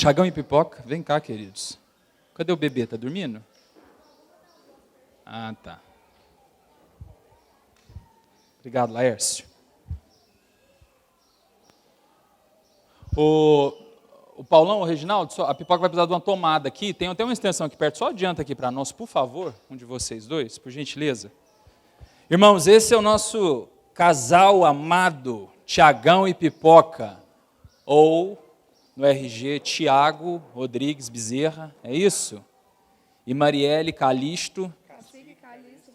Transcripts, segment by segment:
Tiagão e Pipoca, vem cá, queridos. Cadê o bebê? Tá dormindo? Ah, tá. Obrigado, Laércio. O Paulão, o Reginaldo, a Pipoca vai precisar de uma tomada aqui. Tem até uma extensão aqui perto. Só adianta aqui para nós, por favor, um de vocês dois, por gentileza. Irmãos, esse é o nosso casal amado, Tiagão e Pipoca. Ou, no RG, Tiago Rodrigues Bezerra. É isso? E Marielle Calisto.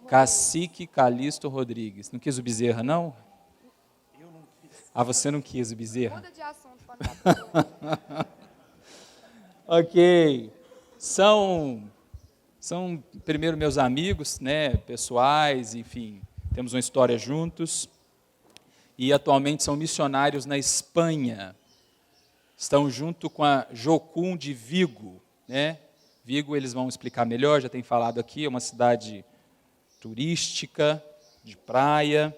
Cacique Calisto Rodrigues. Não quis o Bezerra, não? Eu não quis. Ah, você não quis o Bezerra? Muda de assunto. Ok. São primeiro meus amigos, né, pessoais, enfim, temos uma história juntos. E atualmente são missionários na Espanha. Estão junto com a Jocum de Vigo, né? Vigo eles vão explicar melhor, já tem falado aqui, é uma cidade turística, de praia,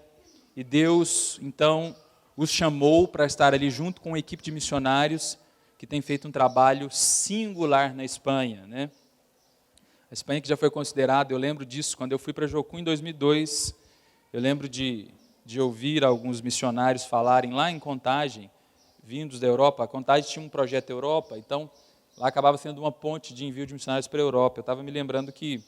e Deus, então, os chamou para estar ali junto com uma equipe de missionários que tem feito um trabalho singular na Espanha, né? A Espanha que já foi considerada, eu lembro disso, quando eu fui para Jocum em 2002, eu lembro de ouvir alguns missionários falarem lá em Contagem, vindos da Europa. A Contagem tinha um projeto Europa, então lá acabava sendo uma ponte de envio de missionários para a Europa. Eu estava me lembrando que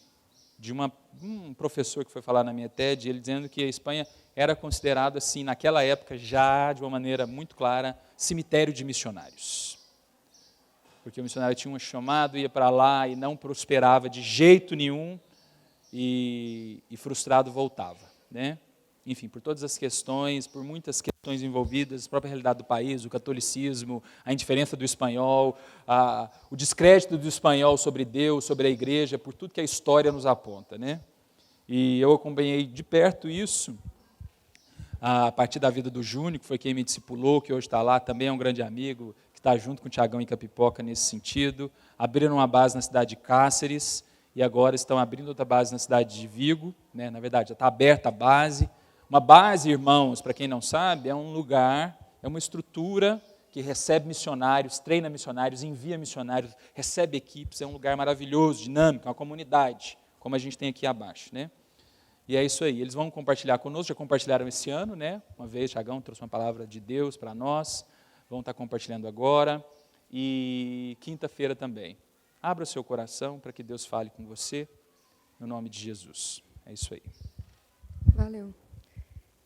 de um professor que foi falar na minha TED, ele dizendo que a Espanha era considerada, assim, naquela época, já de uma maneira muito clara, cemitério de missionários. Porque o missionário tinha um chamado, ia para lá e não prosperava de jeito nenhum, e frustrado voltava, né? Enfim, por todas as questões, por muitas questões envolvidas, a própria realidade do país, o catolicismo, a indiferença do espanhol, o descrédito do espanhol sobre Deus, sobre a igreja, por tudo que a história nos aponta, né? E eu acompanhei de perto isso, a partir da vida do Júnior, que foi quem me discipulou, que hoje está lá, também é um grande amigo, que está junto com o Tiagão e com a Pipoca nesse sentido. Abriram uma base na cidade de Cáceres, e agora estão abrindo outra base na cidade de Vigo, né? Na verdade, já está aberta a base. Uma base, irmãos, para quem não sabe, é um lugar, é uma estrutura que recebe missionários, treina missionários, envia missionários, recebe equipes, é um lugar maravilhoso, dinâmico, uma comunidade, como a gente tem aqui abaixo, né? E é isso aí, eles vão compartilhar conosco, já compartilharam esse ano, né? Uma vez, Tiagão trouxe uma palavra de Deus para nós, vão estar compartilhando agora, e quinta-feira também. Abra o seu coração para que Deus fale com você, no nome de Jesus. É isso aí. Valeu.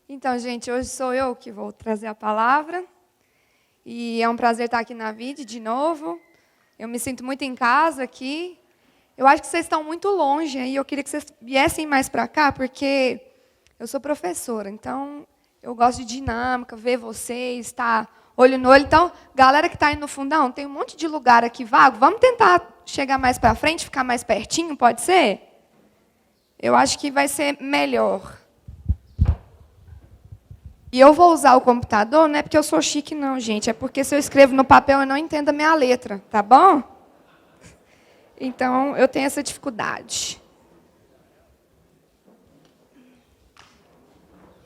Então, gente, hoje sou eu que vou trazer a palavra, e é um prazer estar aqui na VID de novo. Eu me sinto muito em casa aqui. Eu acho que vocês estão muito longe, e eu queria que vocês viessem mais para cá, porque eu sou professora, então eu gosto de dinâmica, ver vocês, estar olho no olho. Então, galera que está aí no fundão, tem um monte de lugar aqui vago, vamos tentar chegar mais para frente, ficar mais pertinho, pode ser? Eu acho que vai ser melhor. E eu vou usar o computador, não é porque eu sou chique, não, gente. É porque se eu escrevo no papel, eu não entendo a minha letra, tá bom? Então, eu tenho essa dificuldade.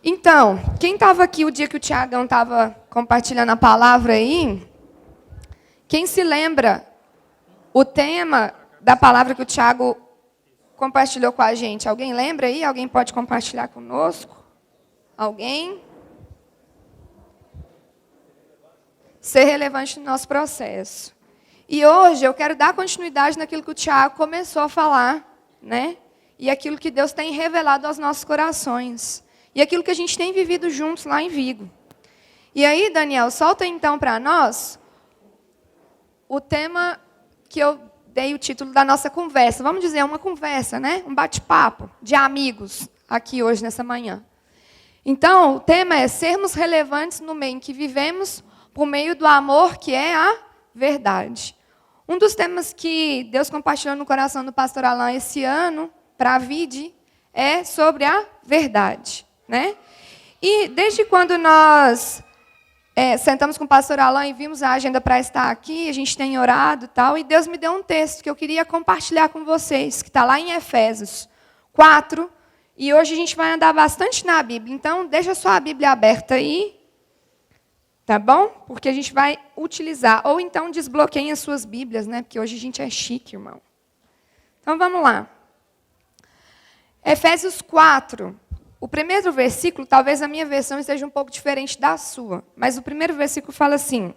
Então, quem estava aqui o dia que o Tiagão estava compartilhando a palavra aí, quem se lembra o tema da palavra que o Tiago compartilhou com a gente? Alguém lembra aí? Alguém pode compartilhar conosco? Alguém? Ser relevante no nosso processo. E hoje eu quero dar continuidade naquilo que o Tiago começou a falar, né? E aquilo que Deus tem revelado aos nossos corações. E aquilo que a gente tem vivido juntos lá em Vigo. E aí, Daniel, solta então para nós o tema que eu dei o título da nossa conversa. Vamos dizer, uma conversa, né? Um bate-papo de amigos aqui hoje, nessa manhã. Então, o tema é sermos relevantes no meio em que vivemos, por meio do amor que é a verdade. Um dos temas que Deus compartilhou no coração do pastor Alain esse ano, para a VID, é sobre a verdade, né? E desde quando nós sentamos com o pastor Alain e vimos a agenda para estar aqui, a gente tem orado e tal, e Deus me deu um texto que eu queria compartilhar com vocês, que está lá em Efésios 4, e hoje a gente vai andar bastante na Bíblia. Então, deixa só a Bíblia aberta aí. Tá bom? Porque a gente vai utilizar. Ou então desbloqueiem as suas Bíblias, né? Porque hoje a gente é chique, irmão. Então vamos lá. Efésios 4. O primeiro versículo, talvez a minha versão esteja um pouco diferente da sua. Mas o primeiro versículo fala assim: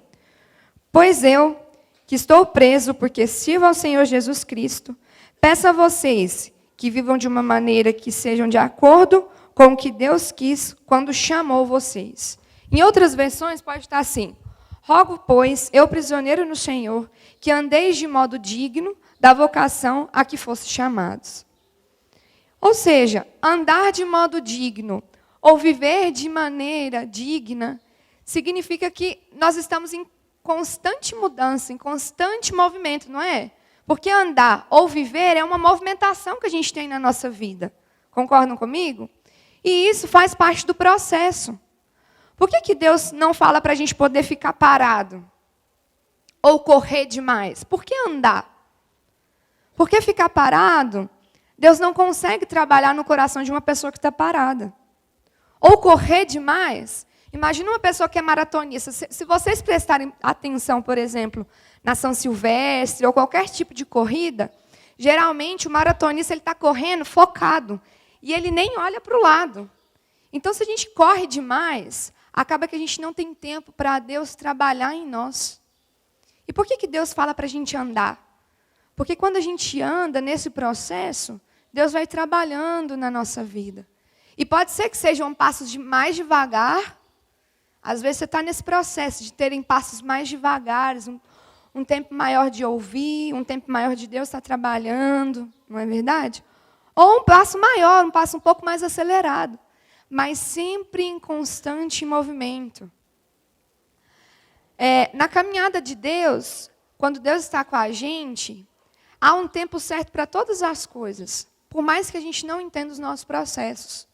Pois eu, que estou preso porque sirvo ao Senhor Jesus Cristo, peço a vocês que vivam de uma maneira que sejam de acordo com o que Deus quis quando chamou vocês. Em outras versões pode estar assim: Rogo, pois, eu prisioneiro no Senhor, que andeis de modo digno da vocação a que fosse chamados. Ou seja, andar de modo digno ou viver de maneira digna significa que nós estamos em constante mudança, em constante movimento, não é? Porque andar ou viver é uma movimentação que a gente tem na nossa vida. Concordam comigo? E isso faz parte do processo. Por que Deus não fala para a gente poder ficar parado? Ou correr demais? Por que andar? Porque ficar parado, Deus não consegue trabalhar no coração de uma pessoa que está parada. Ou correr demais. Imagina uma pessoa que é maratonista. Se vocês prestarem atenção, por exemplo, na São Silvestre ou qualquer tipo de corrida, geralmente o maratonista está correndo focado. E ele nem olha para o lado. Então, se a gente corre demais, acaba que a gente não tem tempo para Deus trabalhar em nós. E por que Deus fala para a gente andar? Porque quando a gente anda nesse processo, Deus vai trabalhando na nossa vida. E pode ser que sejam passos mais devagar. Às vezes você está nesse processo de terem passos mais devagares, um tempo maior de ouvir, um tempo maior de Deus estar trabalhando, não é verdade? Ou um passo maior, um passo um pouco mais acelerado, mas sempre em constante movimento. Na caminhada de Deus, quando Deus está com a gente, há um tempo certo para todas as coisas, por mais que a gente não entenda os nossos processos.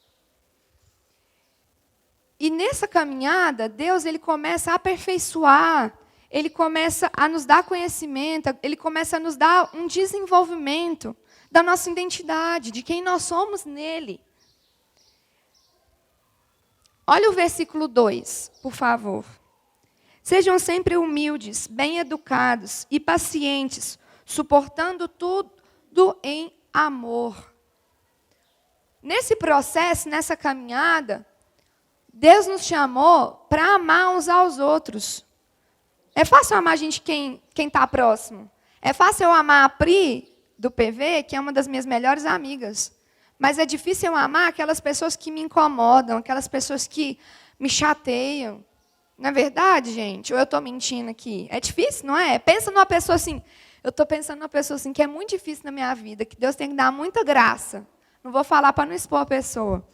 E nessa caminhada, Deus ele começa a aperfeiçoar, ele começa a nos dar conhecimento, ele começa a nos dar um desenvolvimento da nossa identidade, de quem nós somos nele. Olha o versículo 2, por favor. Sejam sempre humildes, bem-educados e pacientes, suportando tudo em amor. Nesse processo, nessa caminhada, Deus nos chamou para amar uns aos outros. É fácil amar a gente quem está próximo. É fácil eu amar a Pri, do PV, que é uma das minhas melhores amigas. Mas é difícil eu amar aquelas pessoas que me incomodam, aquelas pessoas que me chateiam. Não é verdade, gente? Ou eu estou mentindo aqui? É difícil, não é? Pensa numa pessoa assim. Eu estou pensando numa pessoa assim que é muito difícil na minha vida, que Deus tem que dar muita graça. Não vou falar para não expor a pessoa.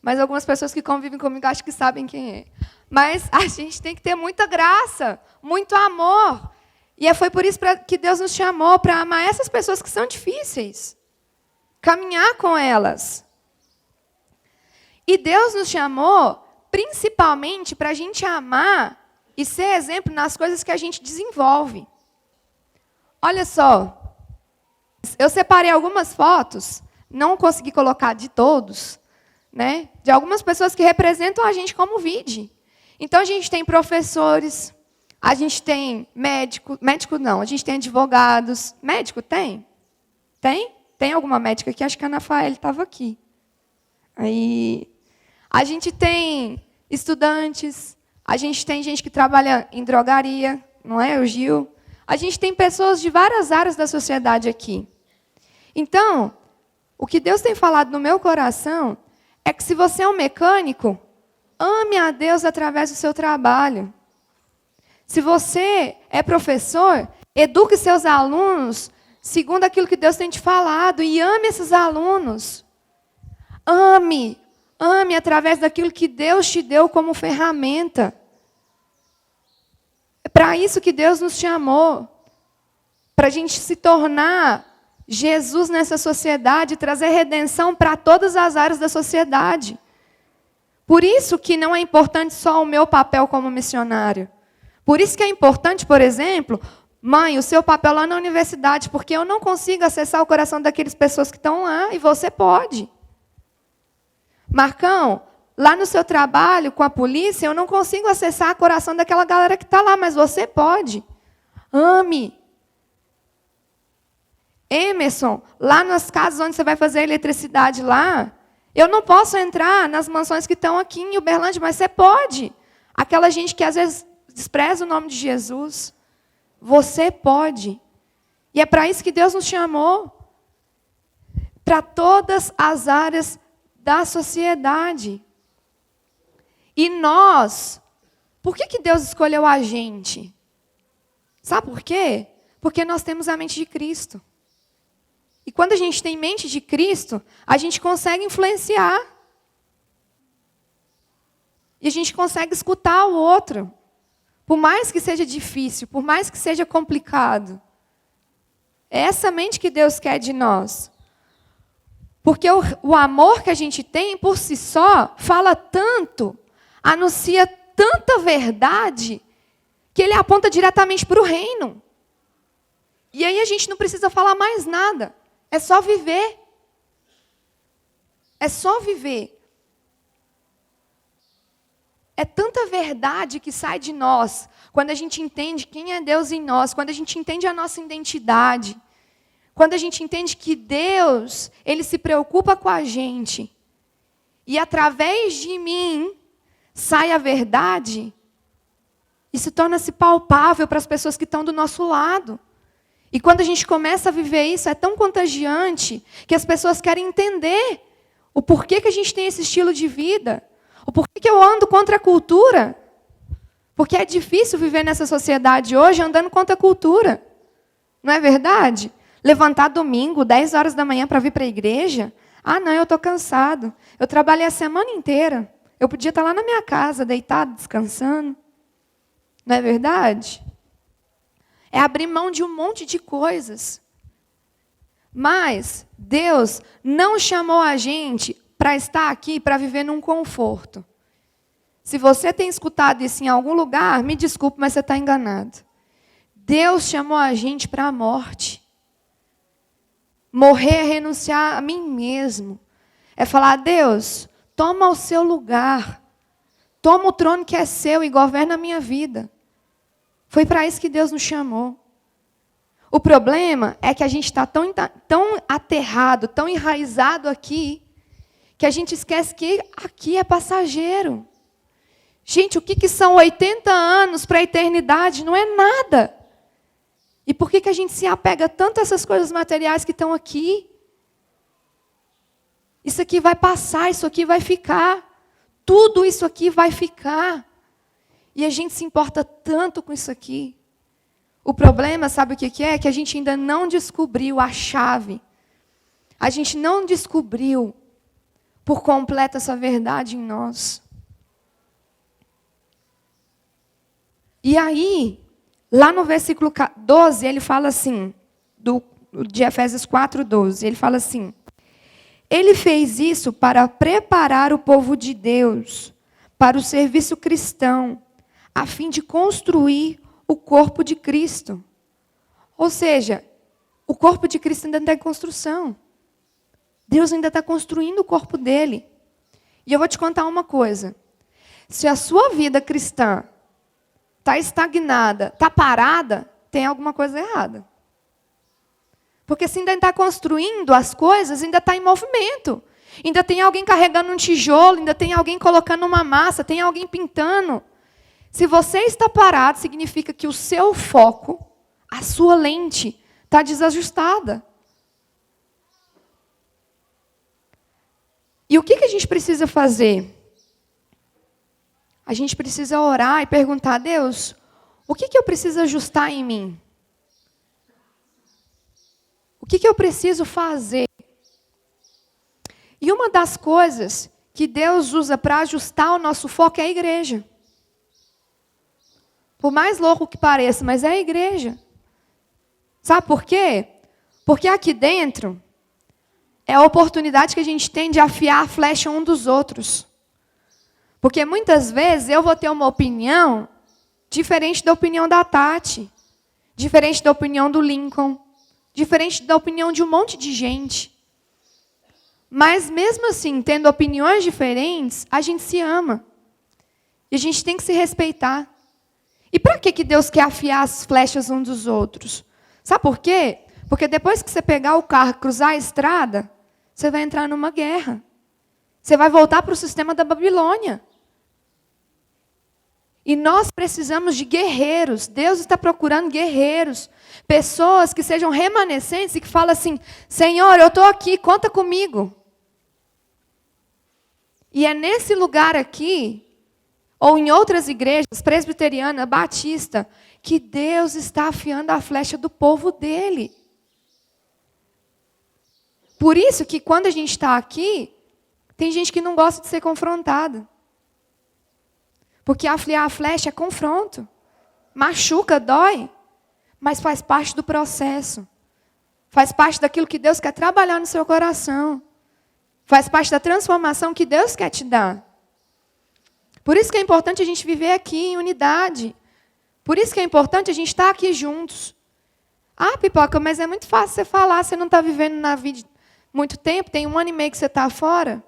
Mas algumas pessoas que convivem comigo acho que sabem quem é. Mas a gente tem que ter muita graça, muito amor. E foi por isso que Deus nos chamou, para amar essas pessoas que são difíceis. Caminhar com elas. E Deus nos chamou, principalmente, para a gente amar e ser exemplo nas coisas que a gente desenvolve. Olha só. Eu separei algumas fotos, não consegui colocar de todos, né, de algumas pessoas que representam a gente como vide. Então, a gente tem professores, a gente tem médico não, a gente tem advogados. Médico tem? Tem? Tem alguma médica aqui? Acho que a Ana Fael estava aqui. Aí, a gente tem estudantes, a gente tem gente que trabalha em drogaria, não é? O Gil. A gente tem pessoas de várias áreas da sociedade aqui. Então, o que Deus tem falado no meu coração é que se você é um mecânico, ame a Deus através do seu trabalho. Se você é professor, eduque seus alunos segundo aquilo que Deus tem te falado e ame esses alunos. Ame através daquilo que Deus te deu como ferramenta. É para isso que Deus nos chamou, para a gente se tornar Jesus nessa sociedade, trazer redenção para todas as áreas da sociedade. Por isso que não é importante só o meu papel como missionário. Por isso que é importante, por exemplo, mãe, o seu papel lá na universidade, porque eu não consigo acessar o coração daquelas pessoas que estão lá, e você pode. Marcão, lá no seu trabalho com a polícia, eu não consigo acessar o coração daquela galera que está lá, mas você pode. Ame. Emerson, lá nas casas onde você vai fazer a eletricidade lá, eu não posso entrar nas mansões que estão aqui em Uberlândia, mas você pode. Aquela gente que às vezes despreza o nome de Jesus, você pode. E é para isso que Deus nos chamou. Para todas as áreas da sociedade. E nós, por que Deus escolheu a gente? Sabe por quê? Porque nós temos a mente de Cristo. E quando a gente tem mente de Cristo, a gente consegue influenciar. E a gente consegue escutar o outro. Por mais que seja difícil, por mais que seja complicado. É essa mente que Deus quer de nós. Porque o amor que a gente tem, por si só, fala tanto, anuncia tanta verdade, que ele aponta diretamente para o reino. E aí a gente não precisa falar mais nada. É só viver. É só viver. É tanta verdade que sai de nós, quando a gente entende quem é Deus em nós, quando a gente entende a nossa identidade, quando a gente entende que Deus, Ele se preocupa com a gente, e através de mim sai a verdade, isso torna-se palpável para as pessoas que estão do nosso lado. E quando a gente começa a viver isso, é tão contagiante que as pessoas querem entender o porquê que a gente tem esse estilo de vida, o porquê que eu ando contra a cultura. Porque é difícil viver nessa sociedade hoje andando contra a cultura. Não é verdade? Levantar domingo, 10 horas da manhã para vir para a igreja. Ah, não, eu estou cansado. Eu trabalhei a semana inteira. Eu podia estar lá na minha casa, deitado, descansando. Não é verdade? É abrir mão de um monte de coisas. Mas Deus não chamou a gente para estar aqui, para viver num conforto. Se você tem escutado isso em algum lugar, me desculpe, mas você está enganado. Deus chamou a gente para a morte. Morrer é renunciar a mim mesmo. É falar, Deus, toma o seu lugar. Toma o trono que é seu e governa a minha vida. Foi para isso que Deus nos chamou. O problema é que a gente está tão aterrado, tão enraizado aqui, que a gente esquece que aqui é passageiro. Gente, o que são 80 anos para a eternidade? Não é nada. E por que a gente se apega tanto a essas coisas materiais que estão aqui? Isso aqui vai passar, isso aqui vai ficar. Tudo isso aqui vai ficar. E a gente se importa tanto com isso aqui. O problema, sabe o que é? É que a gente ainda não descobriu a chave. A gente não descobriu por completo essa verdade em nós. E aí, lá no versículo 12, ele fala assim, de Efésios 4:12, ele fala assim, ele fez isso para preparar o povo de Deus para o serviço cristão, a fim de construir o corpo de Cristo. Ou seja, o corpo de Cristo ainda está em construção. Deus ainda está construindo o corpo dele. E eu vou te contar uma coisa. Se a sua vida cristã está estagnada, está parada, tem alguma coisa errada. Porque se ainda está construindo as coisas, ainda está em movimento. Ainda tem alguém carregando um tijolo, ainda tem alguém colocando uma massa, tem alguém pintando. Se você está parado, significa que o seu foco, a sua lente, está desajustada. E o que a gente precisa fazer? A gente precisa orar e perguntar a Deus, o que eu preciso ajustar em mim? O que eu preciso fazer? E uma das coisas que Deus usa para ajustar o nosso foco é a igreja. Por mais louco que pareça, mas é a igreja. Sabe por quê? Porque aqui dentro é a oportunidade que a gente tem de afiar a flecha um dos outros. Porque muitas vezes eu vou ter uma opinião diferente da opinião da Tati, diferente da opinião do Lincoln, diferente da opinião de um monte de gente. Mas mesmo assim, tendo opiniões diferentes, a gente se ama. E a gente tem que se respeitar. E para que Deus quer afiar as flechas uns dos outros? Sabe por quê? Porque depois que você pegar o carro e cruzar a estrada, você vai entrar numa guerra. Você vai voltar para o sistema da Babilônia. E nós precisamos de guerreiros. Deus está procurando guerreiros. Pessoas que sejam remanescentes e que falam assim, Senhor, eu estou aqui, conta comigo. E é nesse lugar aqui, ou em outras igrejas, presbiteriana, batista, que Deus está afiando a flecha do povo dele. Por isso que quando a gente está aqui, tem gente que não gosta de ser confrontada. Porque afiar a flecha é confronto. Machuca, dói. Mas faz parte do processo. Faz parte daquilo que Deus quer trabalhar no seu coração. Faz parte da transformação que Deus quer te dar. Por isso que é importante a gente viver aqui em unidade. Por isso que é importante a gente estar aqui juntos. Ah, Pipoca, mas é muito fácil você falar, você não está vivendo na vida muito tempo, tem 1 ano e meio que você está fora.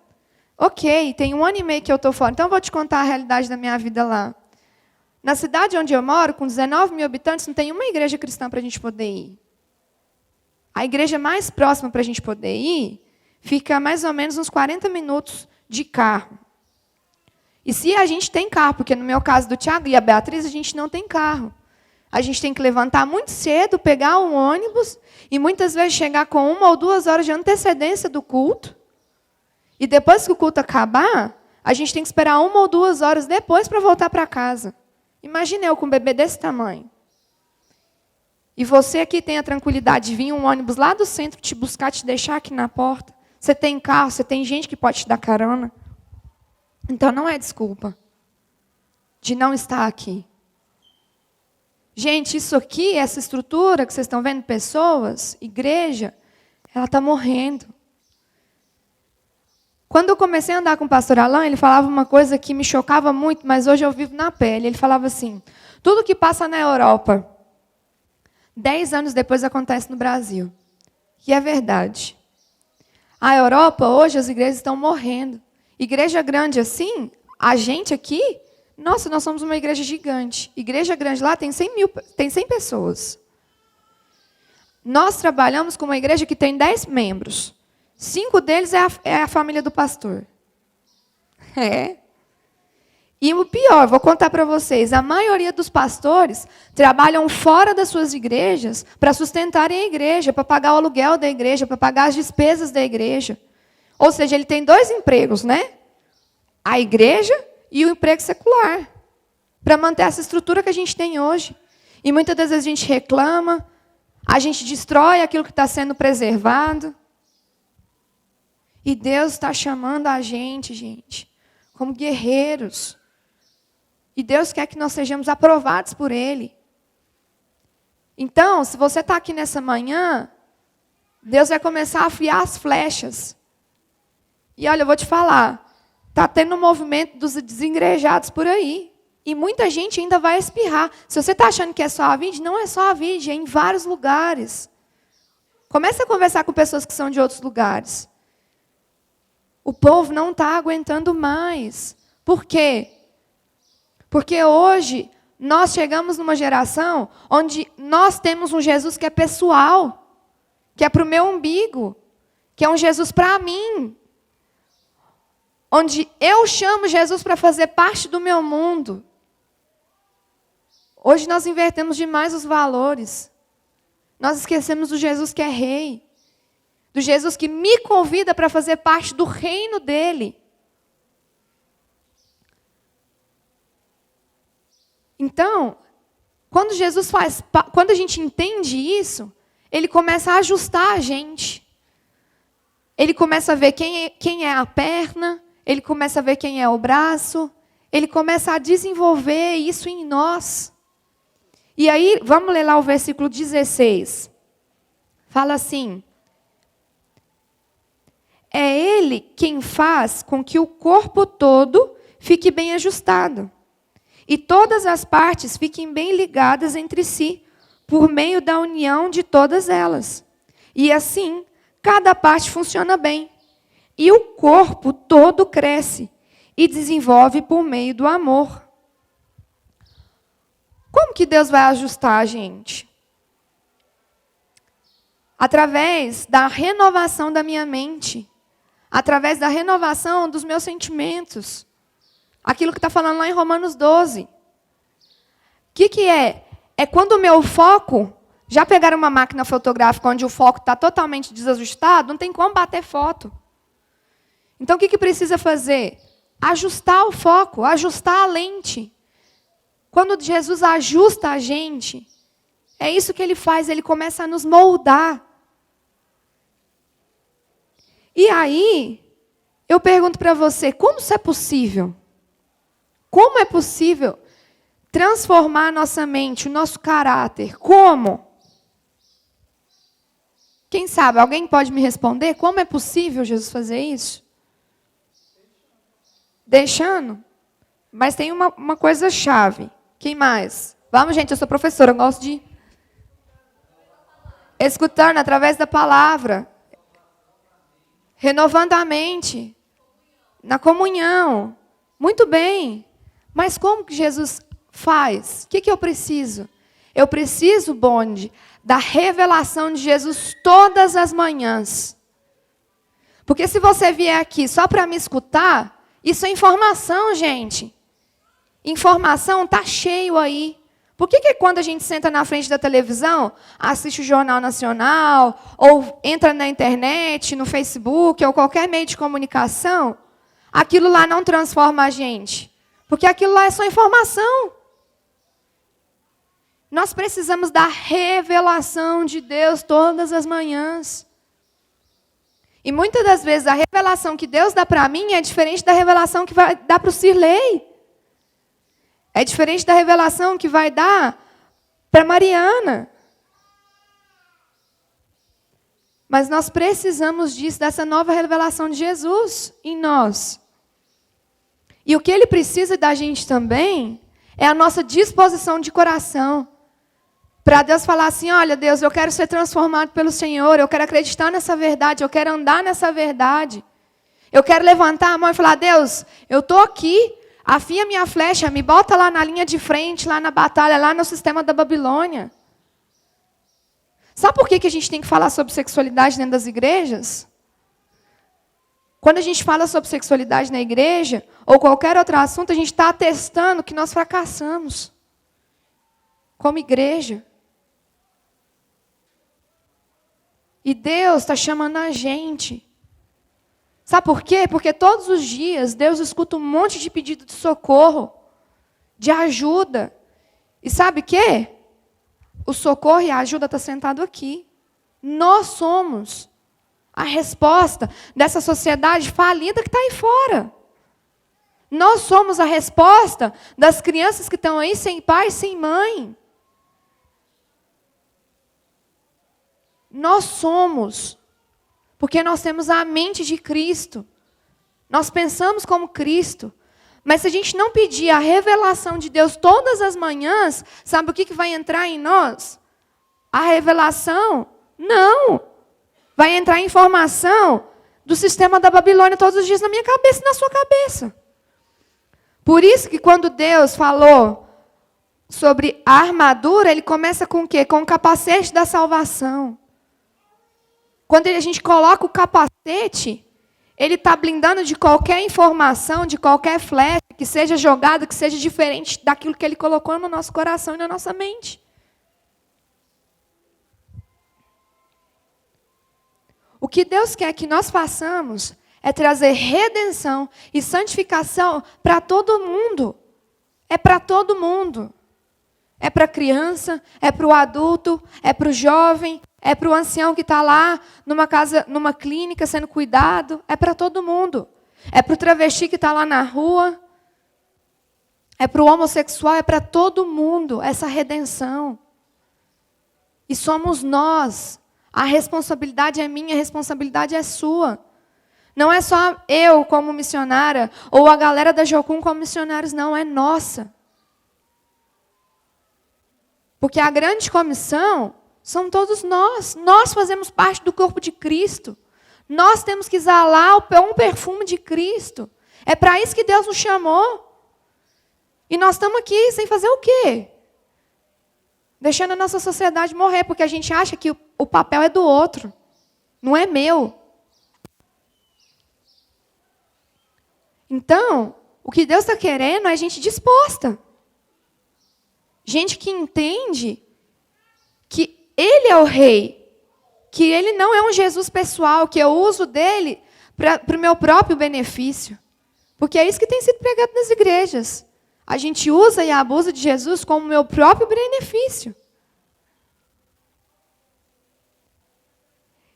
Ok, tem 1 ano e meio que eu estou fora, então eu vou te contar a realidade da minha vida lá. Na cidade onde eu moro, com 19 mil habitantes, não tem uma igreja cristã para a gente poder ir. A igreja mais próxima para a gente poder ir fica mais ou menos uns 40 minutos de carro. E se a gente tem carro, porque no meu caso do Tiago e a Beatriz, a gente não tem carro. A gente tem que levantar muito cedo, pegar um ônibus e muitas vezes chegar com 1 ou 2 horas de antecedência do culto. E depois que o culto acabar, a gente tem que esperar 1 ou 2 horas depois para voltar para casa. Imagina eu com um bebê desse tamanho. E você aqui tem a tranquilidade de vir um ônibus lá do centro te buscar, te deixar aqui na porta. Você tem carro, você tem gente que pode te dar carona. Então não é desculpa de não estar aqui. Gente, isso aqui, essa estrutura que vocês estão vendo, pessoas, igreja, ela está morrendo. Quando eu comecei a andar com o pastor Alain, ele falava uma coisa que me chocava muito, mas hoje eu vivo na pele. Ele falava assim, tudo que passa na Europa, 10 anos depois acontece no Brasil. E é verdade. A Europa, hoje, as igrejas estão morrendo. Igreja grande assim, a gente aqui, nossa, nós somos uma igreja gigante. Igreja grande lá tem 100 pessoas. Nós trabalhamos com uma igreja que tem 10 membros. 5 deles é a família do pastor. É. E o pior, vou contar para vocês, a maioria dos pastores trabalham fora das suas igrejas para sustentarem a igreja, para pagar o aluguel da igreja, para pagar as despesas da igreja. Ou seja, ele tem 2 empregos, né? A igreja e o emprego secular, para manter essa estrutura que a gente tem hoje. E muitas das vezes a gente reclama, a gente destrói aquilo que está sendo preservado. E Deus está chamando a gente, como guerreiros. E Deus quer que nós sejamos aprovados por Ele. Então, se você está aqui nessa manhã, Deus vai começar a afiar as flechas. E olha, eu vou te falar, está tendo um movimento dos desigrejados por aí. E muita gente ainda vai espirrar. Se você está achando que é só a Vinde, não é só a Vinde, é em vários lugares. Comece a conversar com pessoas que são de outros lugares. O povo não está aguentando mais. Por quê? Porque hoje nós chegamos numa geração onde nós temos um Jesus que é pessoal, que é para o meu umbigo, que é um Jesus para mim. Onde eu chamo Jesus para fazer parte do meu mundo. Hoje nós invertemos demais os valores. Nós esquecemos do Jesus que é rei. Do Jesus que me convida para fazer parte do reino dele. Então, quando a gente entende isso, ele começa a ajustar a gente. Ele começa a ver quem é a perna, ele começa a ver quem é o braço, ele começa a desenvolver isso em nós. E aí, vamos ler lá o versículo 16. Fala assim: é Ele quem faz com que o corpo todo fique bem ajustado. E todas as partes fiquem bem ligadas entre si, por meio da união de todas elas. E assim, cada parte funciona bem. e o corpo todo cresce e desenvolve por meio do amor. Como que Deus vai ajustar a gente? Através da renovação da minha mente. Através da renovação dos meus sentimentos. Aquilo que está falando lá em Romanos 12. O que é? É quando o meu foco... Já pegaram uma máquina fotográfica onde o foco está totalmente desajustado? Não tem como bater foto. Então, o que precisa fazer? Ajustar o foco, ajustar a lente. Quando Jesus ajusta a gente, é isso que ele faz, ele começa a nos moldar. E aí, eu pergunto para você, como isso é possível? Como é possível transformar a nossa mente, o nosso caráter? Como? Quem sabe, alguém pode me responder? Como é possível Jesus fazer isso? Deixando? Mas tem uma coisa chave. Quem mais? Vamos, gente, eu sou professora, eu gosto de... Escutando através da palavra. Renovando a mente. Na comunhão. Muito bem. Mas como que Jesus faz? O que eu preciso? Eu preciso, bonde, da revelação de Jesus todas as manhãs. Porque se você vier aqui só para me escutar, isso é informação, gente. Informação está cheio aí. Por que quando a gente senta na frente da televisão, assiste o Jornal Nacional, ou entra na internet, no Facebook, ou qualquer meio de comunicação, aquilo lá não transforma a gente? Porque aquilo lá é só informação. Nós precisamos da revelação de Deus todas as manhãs. E muitas das vezes a revelação que Deus dá para mim é diferente da revelação que vai dar para o Cirlei. É diferente da revelação que vai dar para Mariana. Mas nós precisamos disso, dessa nova revelação de Jesus em nós. E o que ele precisa da gente também é a nossa disposição de coração. Para Deus falar assim, olha Deus, eu quero ser transformado pelo Senhor, eu quero acreditar nessa verdade, eu quero andar nessa verdade. Eu quero levantar a mão e falar, Deus, eu estou aqui, afia minha flecha, me bota lá na linha de frente, lá na batalha, lá no sistema da Babilônia. Sabe por que a gente tem que falar sobre sexualidade dentro das igrejas? Quando a gente fala sobre sexualidade na igreja, ou qualquer outro assunto, a gente está atestando que nós fracassamos. Como igreja. E Deus está chamando a gente. Sabe por quê? Porque todos os dias Deus escuta um monte de pedido de socorro, de ajuda. E sabe o quê? O socorro e a ajuda está sentado aqui. Nós somos a resposta dessa sociedade falida que está aí fora. Nós somos a resposta das crianças que estão aí sem pai, sem mãe. Nós somos, porque nós temos a mente de Cristo. Nós pensamos como Cristo. Mas se a gente não pedir a revelação de Deus todas as manhãs, sabe o que vai entrar em nós? A revelação? Não. Vai entrar informação do sistema da Babilônia todos os dias na minha cabeça e na sua cabeça. Por isso que quando Deus falou sobre a armadura, ele começa com o quê? Com o capacete da salvação. Quando a gente coloca o capacete, ele está blindando de qualquer informação, de qualquer flecha que seja jogada, que seja diferente daquilo que ele colocou no nosso coração e na nossa mente. O que Deus quer que nós façamos é trazer redenção e santificação para todo mundo. É para todo mundo. É para a criança, é para o adulto, é para o jovem, é para o ancião que está lá numa casa, numa clínica sendo cuidado. É para todo mundo. É para o travesti que está lá na rua. É para o homossexual, é para todo mundo essa redenção. E somos nós. A responsabilidade é minha, a responsabilidade é sua. Não é só eu como missionária, ou a galera da Jocum como missionários, não, é nossa. Porque a grande comissão são todos nós. Nós fazemos parte do corpo de Cristo. Nós temos que exalar um perfume de Cristo. É para isso que Deus nos chamou. E nós estamos aqui sem fazer o quê? Deixando a nossa sociedade morrer, porque a gente acha que o papel é do outro, não é meu. Então, o que Deus está querendo é gente disposta. Gente que entende que Ele é o Rei. Que Ele não é um Jesus pessoal, que eu uso dele para o meu próprio benefício. Porque é isso que tem sido pregado nas igrejas. A gente usa e abusa de Jesus como meu próprio benefício.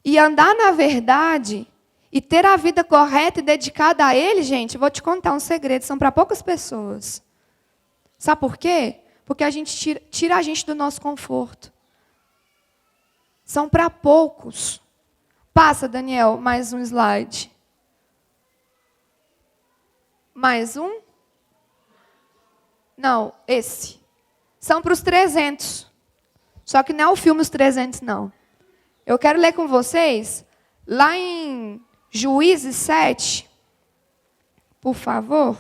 E andar na verdade e ter a vida correta e dedicada a Ele, gente, eu vou te contar um segredo, são para poucas pessoas. Sabe por quê? Porque a gente tira a gente do nosso conforto. São para poucos. Passa, Daniel, mais um slide. Mais um? Não, esse. São para os 300. Só que não é o filme Os 300, não. Eu quero ler com vocês, lá em Juízes 7, por favor.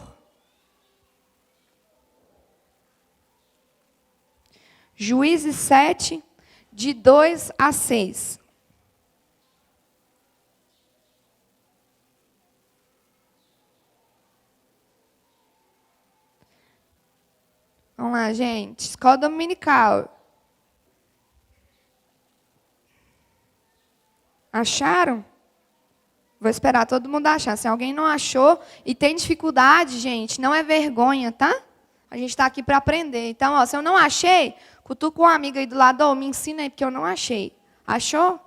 Juízes 7, de 2 a 6. Vamos lá, gente. Escola dominical. Acharam? Vou esperar todo mundo achar. Se alguém não achou e tem dificuldade, gente, não é vergonha, tá? A gente está aqui para aprender. Então, ó, se eu não achei, cutuca uma amiga aí do lado, me ensina aí, porque eu não achei. Achou?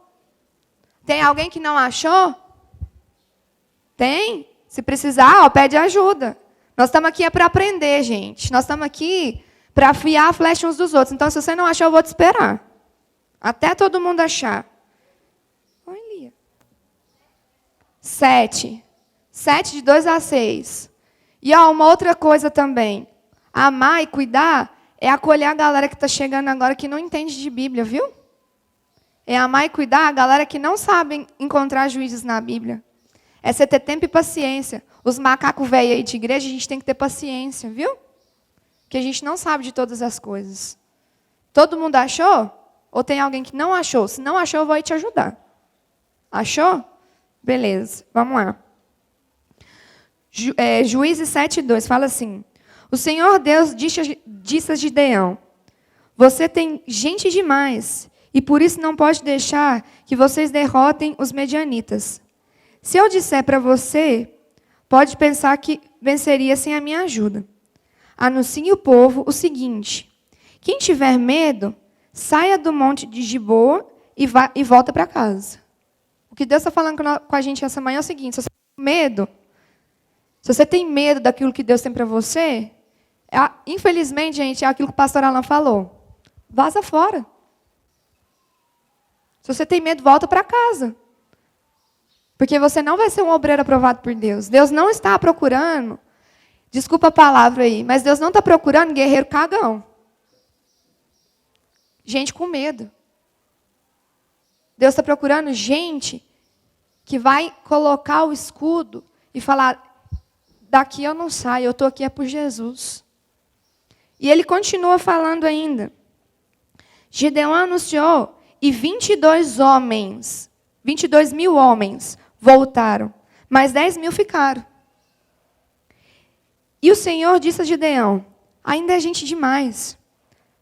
Tem alguém que não achou? Tem? Se precisar, ó, pede ajuda. Nós estamos aqui para aprender, gente. Nós estamos aqui para afiar a flecha uns dos outros. Então, se você não achou, eu vou te esperar. Até todo mundo achar. 7. 7 de 2 a 6. E ó, uma outra coisa também. Amar e cuidar é acolher a galera que está chegando agora que não entende de Bíblia, viu? É amar e cuidar a galera que não sabe encontrar juízes na Bíblia. É você ter tempo e paciência. Os macacos velhos aí de igreja, a gente tem que ter paciência, viu? Porque a gente não sabe de todas as coisas. Todo mundo achou? Ou tem alguém que não achou? Se não achou, eu vou aí te ajudar. Achou? Beleza, vamos lá. Juízes 7:2 fala assim: o Senhor Deus disse a Gideão: você tem gente demais, e por isso não pode deixar que vocês derrotem os medianitas. Se eu disser para você, pode pensar que venceria sem a minha ajuda. Anuncie ao povo o seguinte: quem tiver medo, saia do monte de Giboa e volta para casa. O que Deus está falando com a gente essa manhã é o seguinte: se você tem medo, daquilo que Deus tem para você, infelizmente, gente, é aquilo que o pastor Alan falou. Vaza fora. Se você tem medo, volta para casa. Porque você não vai ser um obreiro aprovado por Deus. Deus não está procurando, desculpa a palavra aí, mas Deus não está procurando guerreiro cagão. Gente com medo. Deus está procurando gente que vai colocar o escudo e falar: daqui eu não saio, eu estou aqui é por Jesus. E ele continua falando ainda. Gideão anunciou e 22 mil homens voltaram, mas 10 mil ficaram. E o Senhor disse a Gideão: ainda é gente demais.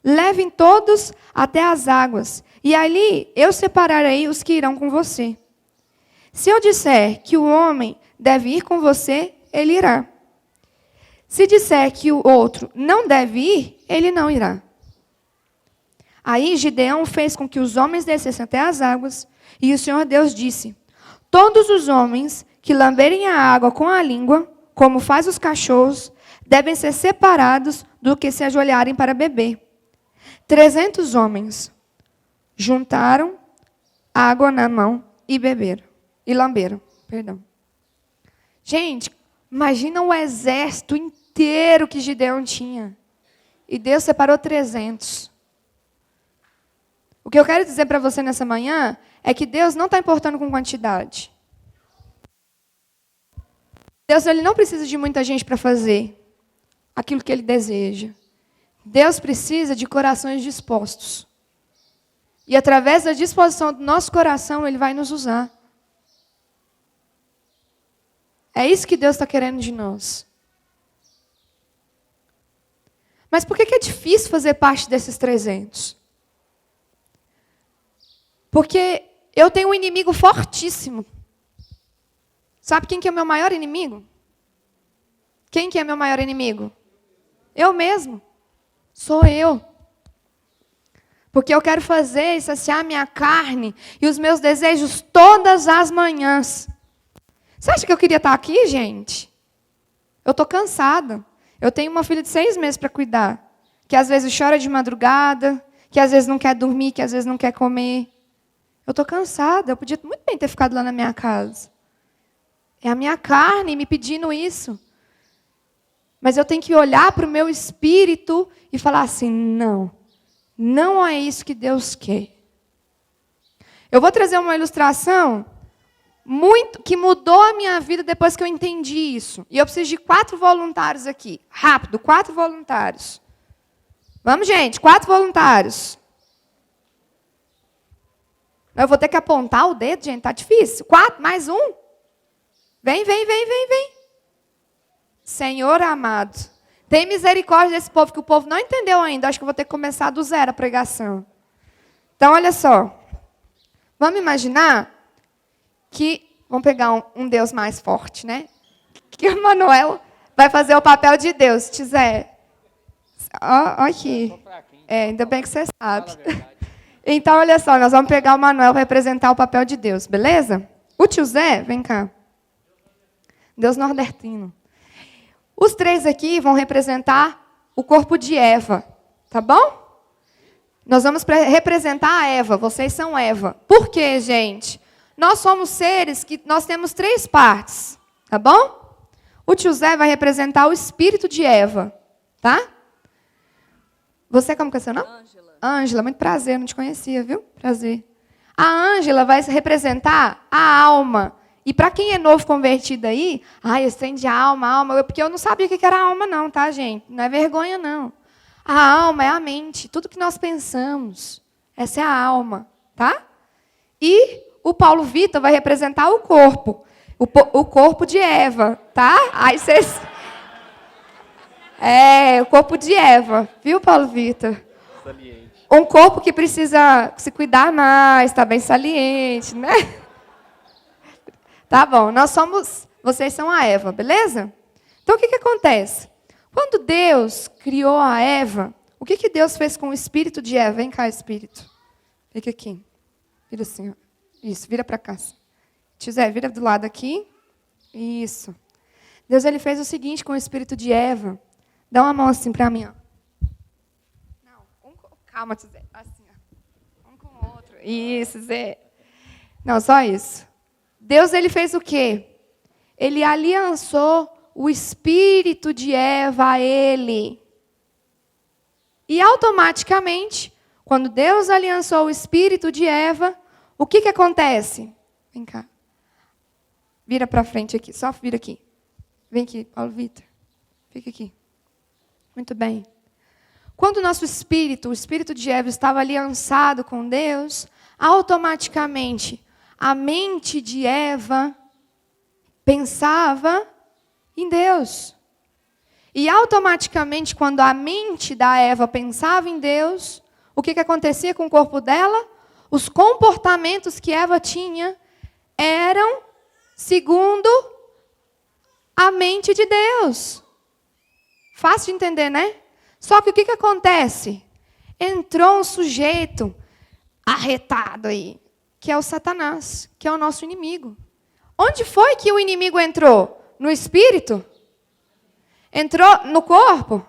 Levem todos até as águas, e ali eu separarei os que irão com você. Se eu disser que o homem deve ir com você, ele irá. Se disser que o outro não deve ir, ele não irá. Aí Gideão fez com que os homens descessem até as águas, e o Senhor Deus disse: todos os homens que lamberem a água com a língua, como faz os cachorros, devem ser separados do que se ajoelharem para beber. 300 homens juntaram água na mão e beberam. E lamberam, perdão. Gente, imagina o exército inteiro que Gideão tinha. E Deus separou 300. O que eu quero dizer para você nessa manhã é que Deus não está importando com quantidade. Deus ele não precisa de muita gente para fazer aquilo que Ele deseja. Deus precisa de corações dispostos. E através da disposição do nosso coração, Ele vai nos usar. É isso que Deus está querendo de nós. Mas por que é difícil fazer parte desses 300? Porque eu tenho um inimigo fortíssimo. Sabe quem que é o meu maior inimigo? Quem que é meu maior inimigo? Eu mesmo. Sou eu. Porque eu quero fazer e saciar a minha carne e os meus desejos todas as manhãs. Você acha que eu queria estar aqui, gente? Eu estou cansada. Eu tenho uma filha de 6 meses para cuidar. Que às vezes chora de madrugada, que às vezes não quer dormir, que às vezes não quer comer. Eu estou cansada. Eu podia muito bem ter ficado lá na minha casa. É a minha carne me pedindo isso. Mas eu tenho que olhar para o meu espírito e falar assim, não é isso que Deus quer. Eu vou trazer uma ilustração que mudou a minha vida depois que eu entendi isso. E eu preciso de 4 voluntários aqui. Rápido, 4 voluntários. Vamos, gente, 4 voluntários. Eu vou ter que apontar o dedo, gente, tá difícil. 4, mais um. Vem. Senhor amado, tem misericórdia desse povo, que o povo não entendeu ainda. Acho que eu vou ter que começar do zero a pregação. Então, olha só. Vamos imaginar que... Vamos pegar um Deus mais forte, né? Que o Manuel vai fazer o papel de Deus. Tizé. Ó aqui. Ainda bem que você sabe. Então, olha só. Nós vamos pegar o Manuel para representar o papel de Deus, beleza? O tio Zé, vem cá. Deus nordestino. Os 3 aqui vão representar o corpo de Eva, tá bom? Nós vamos representar a Eva, vocês são Eva. Por quê, gente? Nós somos seres que nós temos 3 partes, tá bom? O tio Zé vai representar o espírito de Eva, tá? Você, como que é seu nome? Ângela, muito prazer, não te conhecia, viu? Prazer. A Ângela vai representar a alma. E para quem é novo convertido aí, esse trem de alma, porque eu não sabia o que era alma não, tá, gente? Não é vergonha, não. A alma é a mente, tudo que nós pensamos. Essa é a alma, tá? E o Paulo Vitor vai representar o corpo. O corpo de Eva, tá? Aí vocês... o corpo de Eva, viu, Paulo Vitor? Saliente. Um corpo que precisa se cuidar mais, tá bem saliente, né? Tá bom, vocês são a Eva, beleza? Então, o que acontece? Quando Deus criou a Eva, o que Deus fez com o espírito de Eva? Vem cá, espírito. Fica aqui. Vira assim, ó. Isso, vira para cá. Tio Zé, vira do lado aqui. Isso. Deus ele fez o seguinte com o espírito de Eva. Dá uma mão assim para mim, ó. Não, calma, tio Zé. Assim, ó. Um com o outro. Isso, Zé. Não, só isso. Deus ele fez o quê? Ele aliançou o espírito de Eva a ele. E automaticamente, quando Deus aliançou o espírito de Eva, o que acontece? Vem cá. Vira para frente aqui, só vira aqui. Vem aqui, Paulo Vitor. Fica aqui. Muito bem. Quando o nosso espírito, o espírito de Eva, estava aliançado com Deus, automaticamente a mente de Eva pensava em Deus. E automaticamente, quando a mente da Eva pensava em Deus, o que acontecia com o corpo dela? Os comportamentos que Eva tinha eram segundo a mente de Deus. Fácil de entender, né? Só que o que acontece? Entrou um sujeito arretado aí, que é o Satanás, que é o nosso inimigo. Onde foi que o inimigo entrou? No espírito? Entrou no corpo?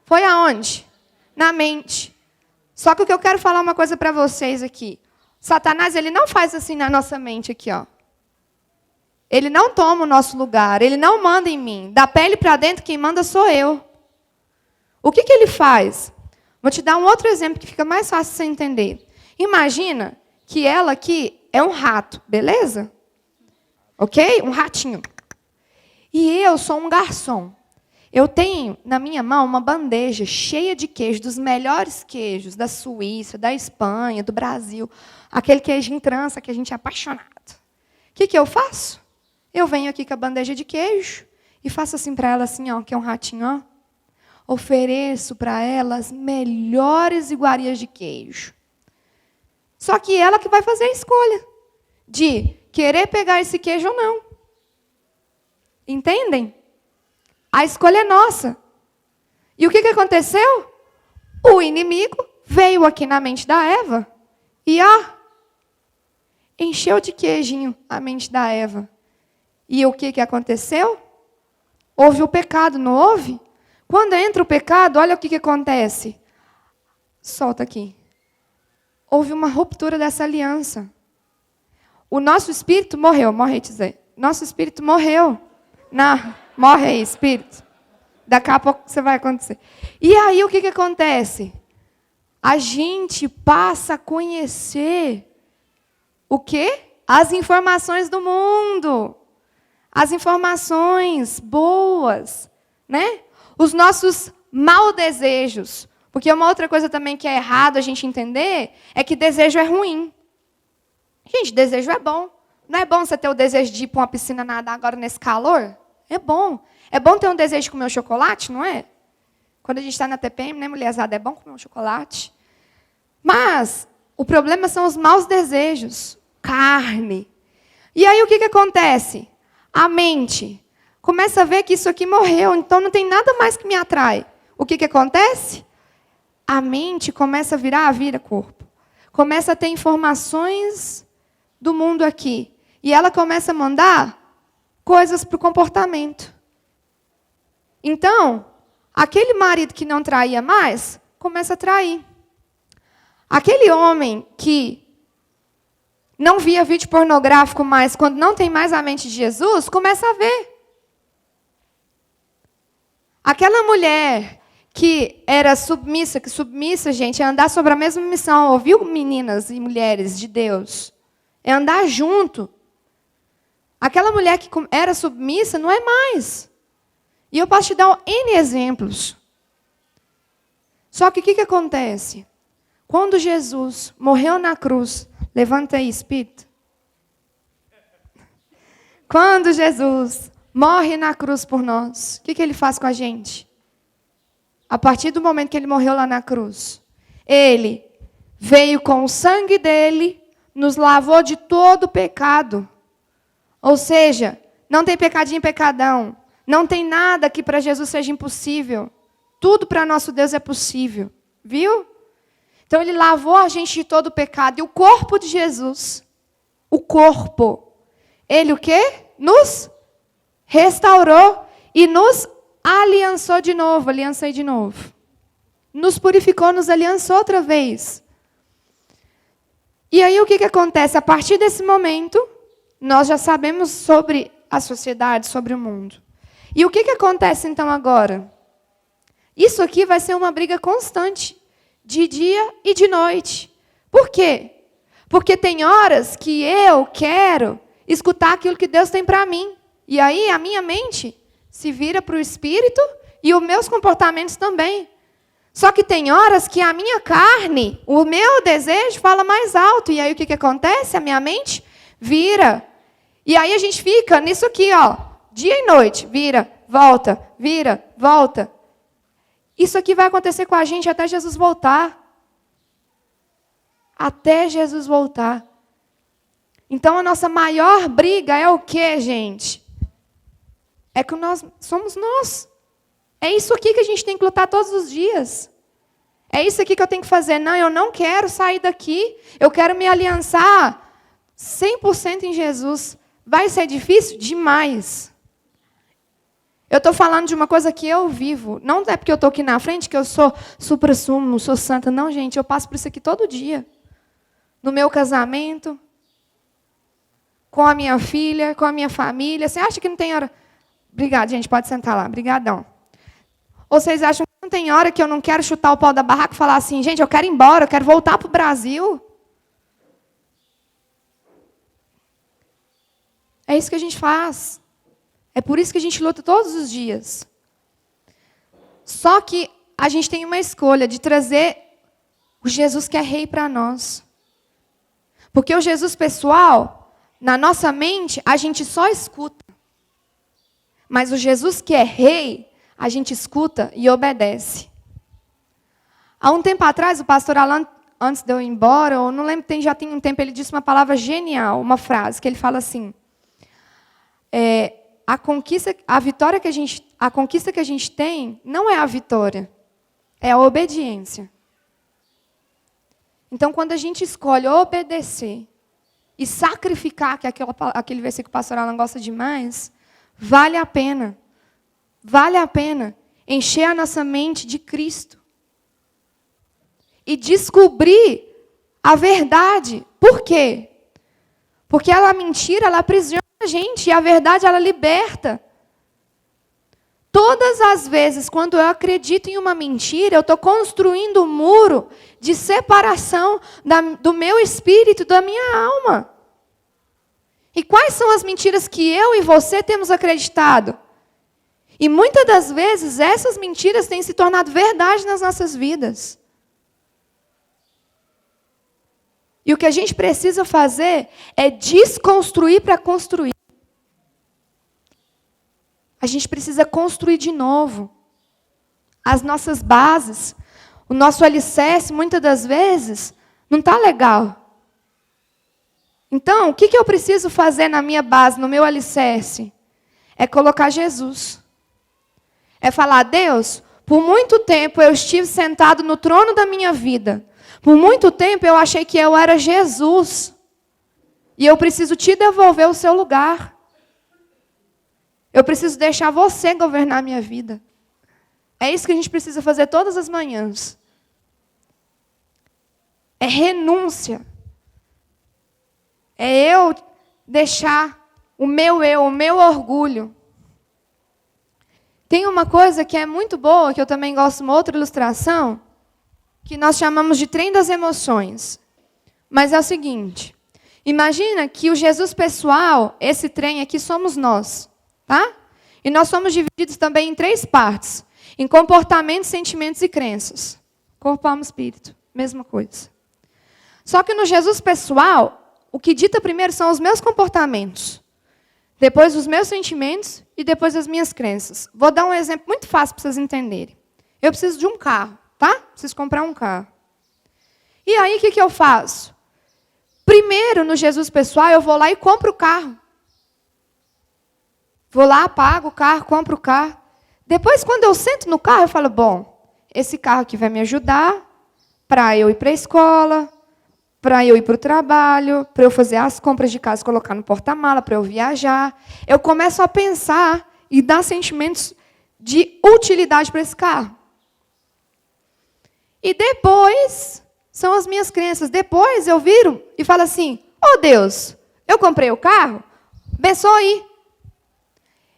Foi aonde? Na mente. Só que o que eu quero falar uma coisa para vocês aqui. Satanás, ele não faz assim na nossa mente aqui, ó. Ele não toma o nosso lugar, ele não manda em mim. Da pele para dentro, quem manda sou eu. O que ele faz? Vou te dar um outro exemplo que fica mais fácil de você entender. Imagina que ela aqui é um rato, beleza? Ok? Um ratinho. E eu sou um garçom. Eu tenho na minha mão uma bandeja cheia de queijo, dos melhores queijos da Suíça, da Espanha, do Brasil. Aquele queijo em trança que a gente é apaixonado. O que eu faço? Eu venho aqui com a bandeja de queijo e faço assim para ela, assim, ó, que é um ratinho, ó. Ofereço para ela as melhores iguarias de queijo. Só que ela que vai fazer a escolha de querer pegar esse queijo ou não. Entendem? A escolha é nossa. E o que aconteceu? O inimigo veio aqui na mente da Eva e encheu de queijinho a mente da Eva. E o que aconteceu? Houve o pecado, não houve? Quando entra o pecado, olha o que acontece. Solta aqui. Houve uma ruptura dessa aliança. O nosso espírito morreu. Morre aí, dizer. Nosso espírito morreu. Não, morre aí, espírito. Daqui a pouco você vai acontecer. E aí o que acontece? A gente passa a conhecer o quê? As informações do mundo. As informações boas, né? Os nossos maus desejos. Porque uma outra coisa também que é errado a gente entender é que desejo é ruim. Gente, desejo é bom. Não é bom você ter o desejo de ir para uma piscina nadar agora nesse calor? É bom. É bom ter um desejo de comer um chocolate, não é? Quando a gente está na TPM, né, mulherzada? É bom comer um chocolate. Mas o problema são os maus desejos. Carne. E aí o que acontece? A mente começa a ver que isso aqui morreu, então não tem nada mais que me atrai. O que acontece? A mente começa a vira corpo. Começa a ter informações do mundo aqui. E ela começa a mandar coisas para o comportamento. Então, aquele marido que não traía mais, começa a trair. Aquele homem que não via vídeo pornográfico mais, quando não tem mais a mente de Jesus, começa a ver. Aquela mulher que era submissa, que submissa, gente, é andar sobre a mesma missão, ouviu, meninas e mulheres de Deus? É andar junto. Aquela mulher que era submissa não é mais. E eu posso te dar N exemplos. Só que o que acontece? Quando Jesus morreu na cruz, levanta aí, Espírito. Quando Jesus morre na cruz por nós, o que ele faz com a gente? A partir do momento que ele morreu lá na cruz, ele veio com o sangue dele, nos lavou de todo o pecado. Ou seja, não tem pecadinho e pecadão. Não tem nada que para Jesus seja impossível. Tudo para nosso Deus é possível. Viu? Então ele lavou a gente de todo o pecado. E o corpo de Jesus, o corpo, ele o quê? Nos restaurou e nos aliançou de novo. Aliancei de novo. Nos purificou, nos aliançou outra vez. E aí o que acontece? A partir desse momento, nós já sabemos sobre a sociedade, sobre o mundo. E o que acontece então agora? Isso aqui vai ser uma briga constante, de dia e de noite. Por quê? Porque tem horas que eu quero escutar aquilo que Deus tem para mim. E aí a minha mente se vira para o espírito e os meus comportamentos também. Só que tem horas que a minha carne, o meu desejo fala mais alto. E aí o que acontece? A minha mente vira. E aí a gente fica nisso aqui, ó, dia e noite. Vira, volta, vira, volta. Isso aqui vai acontecer com a gente até Jesus voltar. Até Jesus voltar. Então a nossa maior briga é o quê, gente? É que nós somos nós. É isso aqui que a gente tem que lutar todos os dias. É isso aqui que eu tenho que fazer. Não, eu não quero sair daqui. Eu quero me aliançar 100% em Jesus. Vai ser difícil? Demais. Eu estou falando de uma coisa que eu vivo. Não é porque eu estou aqui na frente que eu sou supra-sumo, sou santa. Não, gente, eu passo por isso aqui todo dia. No meu casamento, com a minha filha, com a minha família. Você acha que não tem hora? Obrigada, gente, pode sentar lá. Obrigadão. Ou vocês acham que não tem hora que eu não quero chutar o pau da barraca e falar assim, gente, eu quero ir embora, eu quero voltar para o Brasil? É isso que a gente faz. É por isso que a gente luta todos os dias. Só que a gente tem uma escolha de trazer o Jesus que é rei para nós. Porque o Jesus pessoal, na nossa mente, a gente só escuta. Mas o Jesus que é rei, a gente escuta e obedece. Há um tempo atrás, o pastor Alan, antes de eu ir embora, eu não lembro, já tem um tempo, ele disse uma palavra genial, uma frase, que ele fala assim, a conquista que a gente tem não é a vitória, é a obediência. Então, quando a gente escolhe obedecer e sacrificar, que é aquele versículo que o pastor Alan gosta demais, vale a pena. Vale a pena encher a nossa mente de Cristo. E descobrir a verdade. Por quê? Porque a mentira, ela aprisiona a gente, e a verdade, ela liberta. Todas as vezes, quando eu acredito em uma mentira, eu estou construindo um muro de separação do meu espírito, da minha alma. E quais são as mentiras que eu e você temos acreditado? E muitas das vezes, essas mentiras têm se tornado verdade nas nossas vidas. E o que a gente precisa fazer é desconstruir para construir. A gente precisa construir de novo. As nossas bases, o nosso alicerce, muitas das vezes, não está legal. Então, o que eu preciso fazer na minha base, no meu alicerce? É colocar Jesus. É falar, Deus, por muito tempo eu estive sentado no trono da minha vida. Por muito tempo eu achei que eu era Jesus. E eu preciso te devolver o seu lugar. Eu preciso deixar você governar a minha vida. É isso que a gente precisa fazer todas as manhãs. É renúncia. É eu deixar o meu orgulho. Tem uma coisa que é muito boa, que eu também gosto de uma outra ilustração, que nós chamamos de trem das emoções. Mas é o seguinte, imagina que o Jesus pessoal, esse trem aqui somos nós, tá? E nós somos divididos também em 3 partes, em comportamentos, sentimentos e crenças. Corpo, alma e espírito, mesma coisa. Só que no Jesus pessoal, o que dita primeiro são os meus comportamentos, depois os meus sentimentos e depois as minhas crenças. Vou dar um exemplo muito fácil para vocês entenderem. Eu preciso de um carro, tá? Preciso comprar um carro. E aí, o que eu faço? Primeiro, no Jesus pessoal, eu vou lá e compro o carro. Vou lá, pago o carro, compro o carro. Depois, quando eu sento no carro, eu falo, bom, esse carro aqui vai me ajudar para eu ir para a escola, para eu ir para o trabalho, para eu fazer as compras de casa, colocar no porta-mala, para eu viajar. Eu começo a pensar e dar sentimentos de utilidade para esse carro. E depois, são as minhas crenças. Depois eu viro e falo assim, Deus, eu comprei o carro, abençoe.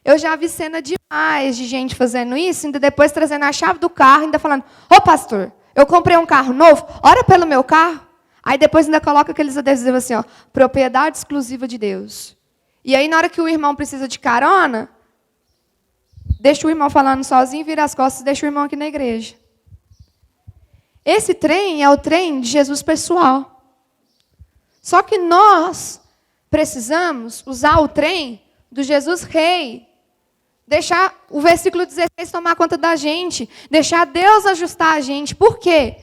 Eu já vi cena demais de gente fazendo isso, ainda depois trazendo a chave do carro, ainda falando, pastor, eu comprei um carro novo, ora pelo meu carro. Aí depois ainda coloca aqueles adesivos assim, propriedade exclusiva de Deus. E aí na hora que o irmão precisa de carona, deixa o irmão falando sozinho, vira as costas e deixa o irmão aqui na igreja. Esse trem é o trem de Jesus pessoal. Só que nós precisamos usar o trem do Jesus rei. Deixar o versículo 16 tomar conta da gente. Deixar Deus ajustar a gente. Por quê?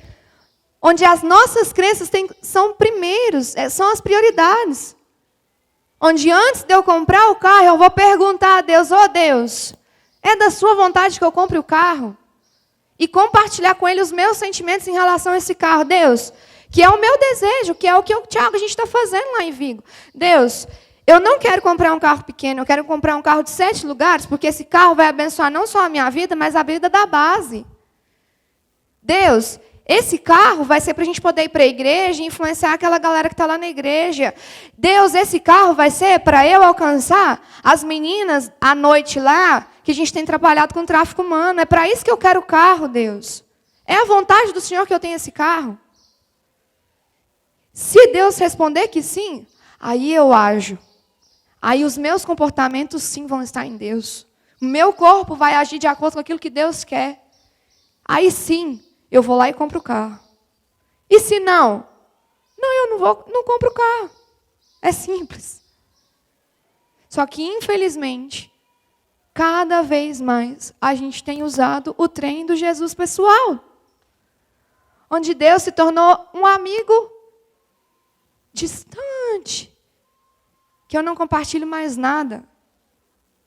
Onde as nossas crenças são primeiros, são as prioridades. Onde antes de eu comprar o carro, eu vou perguntar a Deus, Deus, é da sua vontade que eu compre o carro? E compartilhar com Ele os meus sentimentos em relação a esse carro. Deus, que é o meu desejo, que é o que Tiago, a gente está fazendo lá em Vigo. Deus, eu não quero comprar um carro pequeno, eu quero comprar um carro de 7 lugares, porque esse carro vai abençoar não só a minha vida, mas a vida da base. Deus, esse carro vai ser para a gente poder ir para a igreja e influenciar aquela galera que está lá na igreja. Deus, esse carro vai ser para eu alcançar as meninas à noite lá, que a gente tem trabalhado com tráfico humano. É para isso que eu quero o carro, Deus. É a vontade do Senhor que eu tenha esse carro. Se Deus responder que sim, aí eu ajo. aí os meus comportamentos sim vão estar em Deus. O meu corpo vai agir de acordo com aquilo que Deus quer. Aí sim, eu vou lá e compro o carro. E se não? Não, eu não compro o carro. É simples. Só que, infelizmente, cada vez mais a gente tem usado o trem do Jesus pessoal. Onde Deus se tornou um amigo distante. Que eu não compartilho mais nada.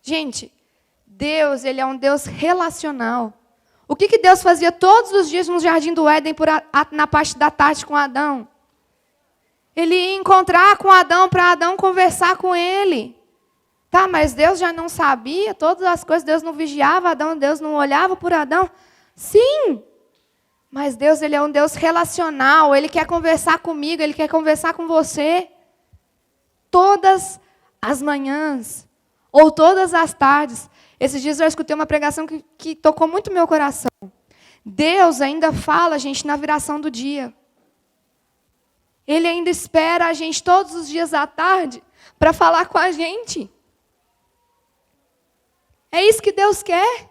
Gente, Deus, Ele é um Deus relacional. O que Deus fazia todos os dias no jardim do Éden na parte da tarde com Adão? Ele ia encontrar com Adão para Adão conversar com ele. Tá, mas Deus já não sabia todas as coisas, Deus não vigiava Adão, Deus não olhava por Adão. Sim, mas Deus, Ele é um Deus relacional, Ele quer conversar comigo, Ele quer conversar com você. Todas as manhãs, ou todas as tardes. Esses dias eu escutei uma pregação que tocou muito meu coração. Deus ainda fala, gente, na viração do dia. Ele ainda espera a gente todos os dias à tarde para falar com a gente. É isso que Deus quer.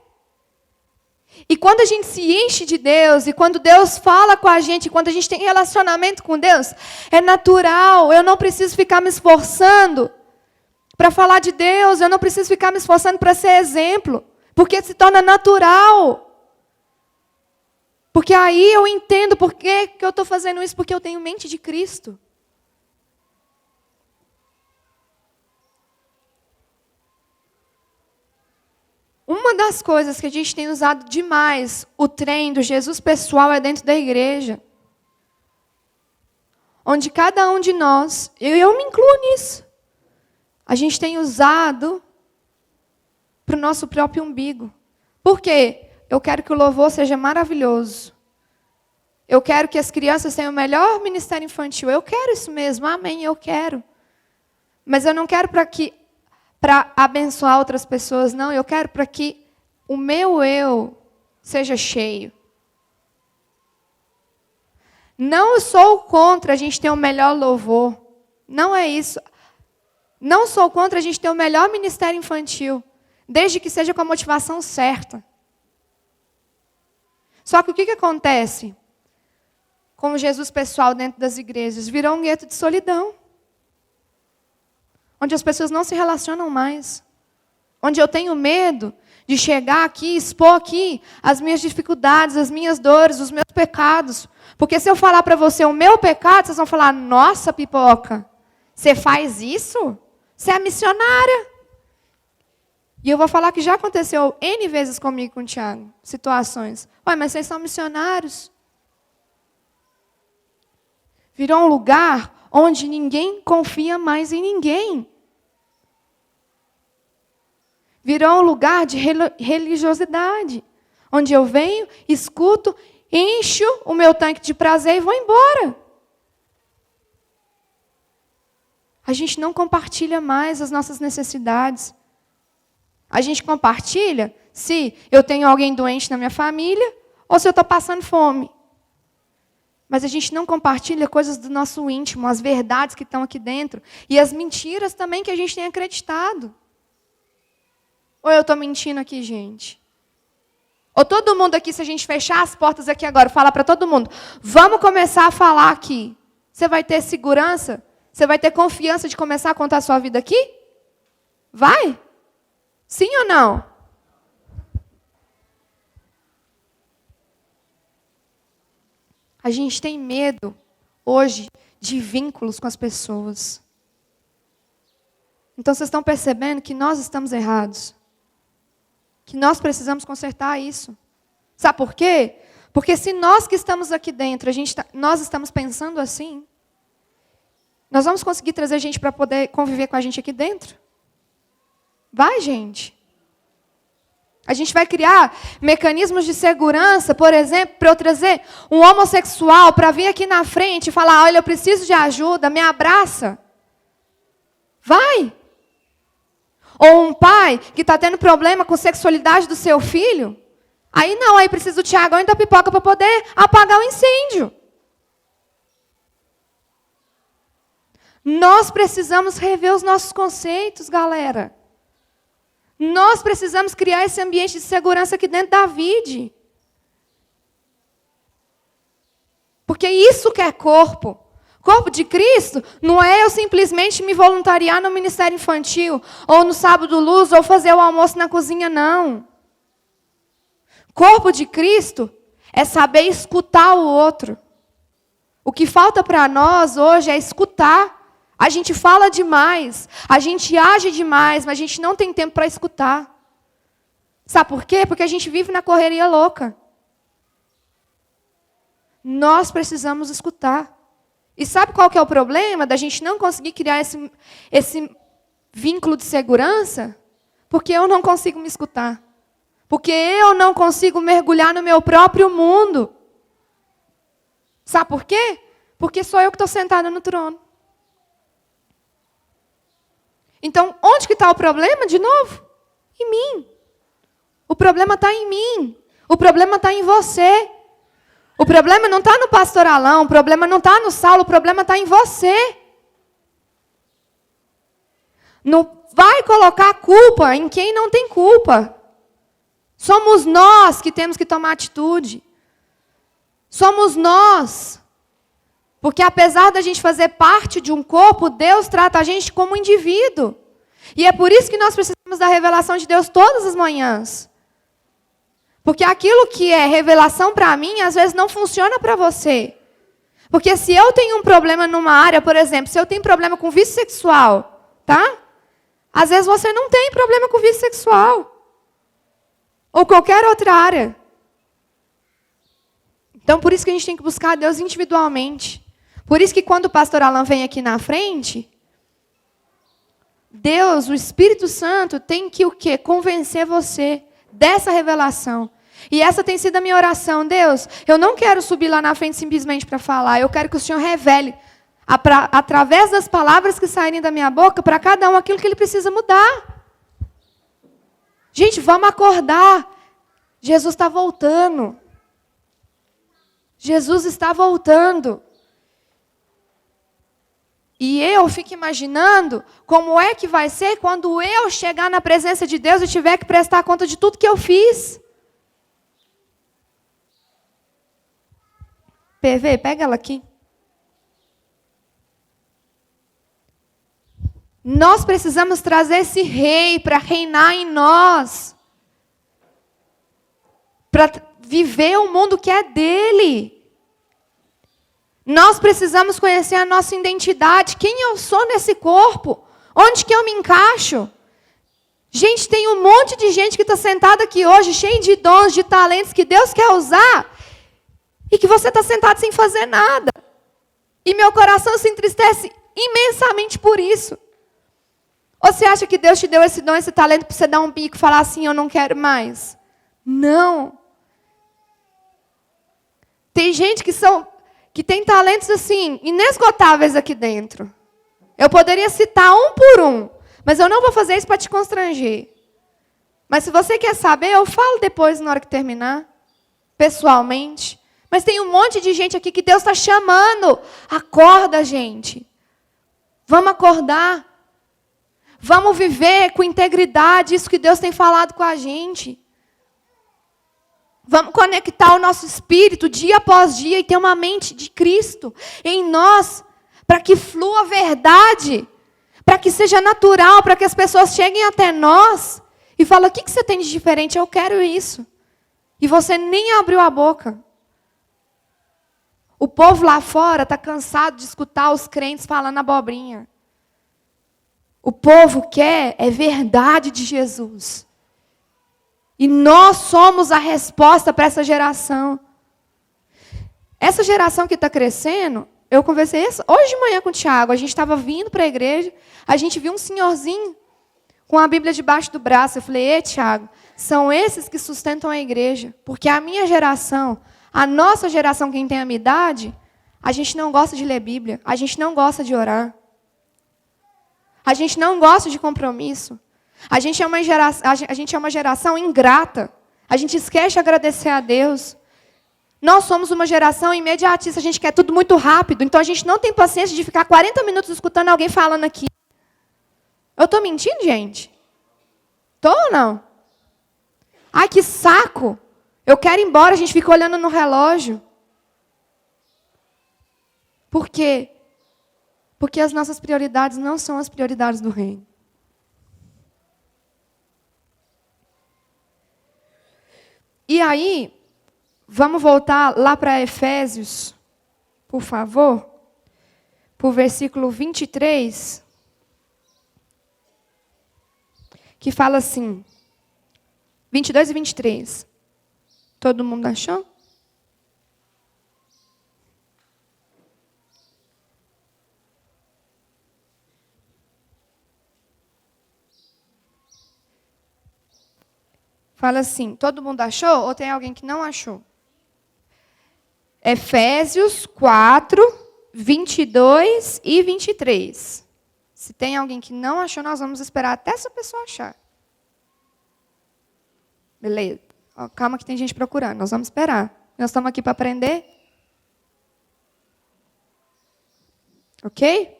E quando a gente se enche de Deus, e quando Deus fala com a gente, quando a gente tem relacionamento com Deus, é natural, eu não preciso ficar me esforçando para falar de Deus, eu não preciso ficar me esforçando para ser exemplo, porque se torna natural. Porque aí eu entendo por que eu estou fazendo isso, porque eu tenho mente de Cristo. Uma das coisas que a gente tem usado demais, o trem do Jesus pessoal, é dentro da igreja. Onde cada um de nós, eu me incluo nisso, a gente tem usado para o nosso próprio umbigo. Por quê? Eu quero que o louvor seja maravilhoso. Eu quero que as crianças tenham o melhor ministério infantil. Eu quero isso mesmo, amém, eu quero. Mas eu não quero para abençoar outras pessoas, não. Eu quero para que o meu eu seja cheio. Não sou contra a gente ter o melhor louvor. Não é isso. Não sou contra a gente ter o melhor ministério infantil, desde que seja com a motivação certa. Só que o que acontece com o Jesus pessoal dentro das igrejas? Virou um gueto de solidão. Onde as pessoas não se relacionam mais. Onde eu tenho medo de chegar aqui, expor aqui as minhas dificuldades, as minhas dores, os meus pecados. Porque se eu falar para você o meu pecado, vocês vão falar, nossa, Pipoca, você faz isso? Você é missionária. E eu vou falar que já aconteceu N vezes comigo e com o Tiago, situações. Ué, mas vocês são missionários. Virou um lugar onde ninguém confia mais em ninguém. Virou um lugar de religiosidade, onde eu venho, escuto, encho o meu tanque de prazer e vou embora. A gente não compartilha mais as nossas necessidades. A gente compartilha se eu tenho alguém doente na minha família ou se eu estou passando fome. Mas a gente não compartilha coisas do nosso íntimo, as verdades que estão aqui dentro e as mentiras também que a gente tem acreditado. Ou eu estou mentindo aqui, gente? Ou todo mundo aqui, se a gente fechar as portas aqui agora, falar para todo mundo, vamos começar a falar aqui. Você vai ter segurança? Você vai ter confiança de começar a contar a sua vida aqui? Vai? Sim ou não? A gente tem medo, hoje, de vínculos com as pessoas. Então, vocês estão percebendo que nós estamos errados. Que nós precisamos consertar isso. Sabe por quê? Porque se nós que estamos aqui dentro, nós estamos pensando assim, nós vamos conseguir trazer gente para poder conviver com a gente aqui dentro? Vai, gente. A gente vai criar mecanismos de segurança, por exemplo, para eu trazer um homossexual para vir aqui na frente e falar, olha, eu preciso de ajuda, me abraça. Vai. Ou um pai que está tendo problema com a sexualidade do seu filho. Aí não, aí precisa do Tiagão e da Pipoca para poder apagar o incêndio. Nós precisamos rever os nossos conceitos, galera. Nós precisamos criar esse ambiente de segurança aqui dentro da Vide. Porque isso que é corpo. Corpo de Cristo não é eu simplesmente me voluntariar no ministério infantil, ou no sábado luz, ou fazer o almoço na cozinha, não. Corpo de Cristo é saber escutar o outro. O que falta para nós hoje é escutar. A gente fala demais, a gente age demais, mas a gente não tem tempo para escutar. Sabe por quê? Porque a gente vive na correria louca. Nós precisamos escutar. E sabe qual que é o problema da gente não conseguir criar esse vínculo de segurança? Porque eu não consigo me escutar. Porque eu não consigo mergulhar no meu próprio mundo. Sabe por quê? Porque sou eu que estou sentada no trono. Então, onde que está o problema, de novo? Em mim. O problema está em mim. O problema está em você. O problema não está no pastor Alão, o problema não está no Saulo, o problema está em você. Não vai colocar a culpa em quem não tem culpa. Somos nós que temos que tomar atitude. Somos nós. Porque apesar da gente fazer parte de um corpo, Deus trata a gente como indivíduo. E é por isso que nós precisamos da revelação de Deus todas as manhãs. Porque aquilo que é revelação para mim, às vezes não funciona para você. Porque se eu tenho um problema numa área, por exemplo, se eu tenho problema com vício sexual, tá? Às vezes você não tem problema com vício sexual. Ou qualquer outra área. Então, por isso que a gente tem que buscar a Deus individualmente. Por isso que quando o pastor Alan vem aqui na frente, Deus, o Espírito Santo, tem que o quê? Convencer você dessa revelação. E essa tem sido a minha oração. Deus, eu não quero subir lá na frente simplesmente para falar. Eu quero que o Senhor revele, através das palavras que saírem da minha boca, para cada um aquilo que ele precisa mudar. Gente, vamos acordar. Jesus está voltando. Jesus está voltando. E eu fico imaginando como é que vai ser quando eu chegar na presença de Deus e tiver que prestar conta de tudo que eu fiz. PV, pega ela aqui. Nós precisamos trazer esse rei para reinar em nós. Para viver o mundo que é dele. Nós precisamos conhecer a nossa identidade. Quem eu sou nesse corpo? Onde que eu me encaixo? Gente, tem um monte de gente que está sentada aqui hoje, cheio de dons, de talentos que Deus quer usar, e que você está sentado sem fazer nada. E meu coração se entristece imensamente por isso. Ou você acha que Deus te deu esse dom, esse talento, para você dar um bico e falar assim, eu não quero mais? Não. Tem gente que tem talentos assim, inesgotáveis aqui dentro. Eu poderia citar um por um, mas eu não vou fazer isso para te constranger. Mas se você quer saber, eu falo depois, na hora que terminar, pessoalmente. Mas tem um monte de gente aqui que Deus está chamando. Acorda, gente. Vamos acordar. Vamos viver com integridade isso que Deus tem falado com a gente. Vamos conectar o nosso espírito dia após dia e ter uma mente de Cristo em nós, para que flua a verdade, para que seja natural, para que as pessoas cheguem até nós e falem, o que você tem de diferente? Eu quero isso. E você nem abriu a boca. O povo lá fora está cansado de escutar os crentes falando abobrinha. O povo quer é verdade de Jesus. E nós somos a resposta para essa geração. Essa geração que está crescendo, eu conversei hoje de manhã com o Tiago, a gente estava vindo para a igreja, a gente viu um senhorzinho com a Bíblia debaixo do braço. Eu falei, Tiago, são esses que sustentam a igreja. Porque a minha geração, a nossa geração, quem tem a minha idade, a gente não gosta de ler Bíblia, a gente não gosta de orar. A gente não gosta de compromisso. A gente é uma geração ingrata. A gente esquece de agradecer a Deus. Nós somos uma geração imediatista, a gente quer tudo muito rápido, então a gente não tem paciência de ficar 40 minutos escutando alguém falando aqui. Eu estou mentindo, gente? Estou ou não? Ai, que saco! Eu quero ir embora, a gente fica olhando no relógio. Por quê? Porque as nossas prioridades não são as prioridades do reino. E aí, vamos voltar lá para Efésios, por favor, para o versículo 23, que fala assim, 22 e 23. Todo mundo achou? Fala assim, todo mundo achou ou tem alguém que não achou? Efésios 4, 22 e 23. Se tem alguém que não achou, nós vamos esperar até essa pessoa achar. Beleza. Ó, calma que tem gente procurando, nós vamos esperar. Nós estamos aqui para aprender. Ok?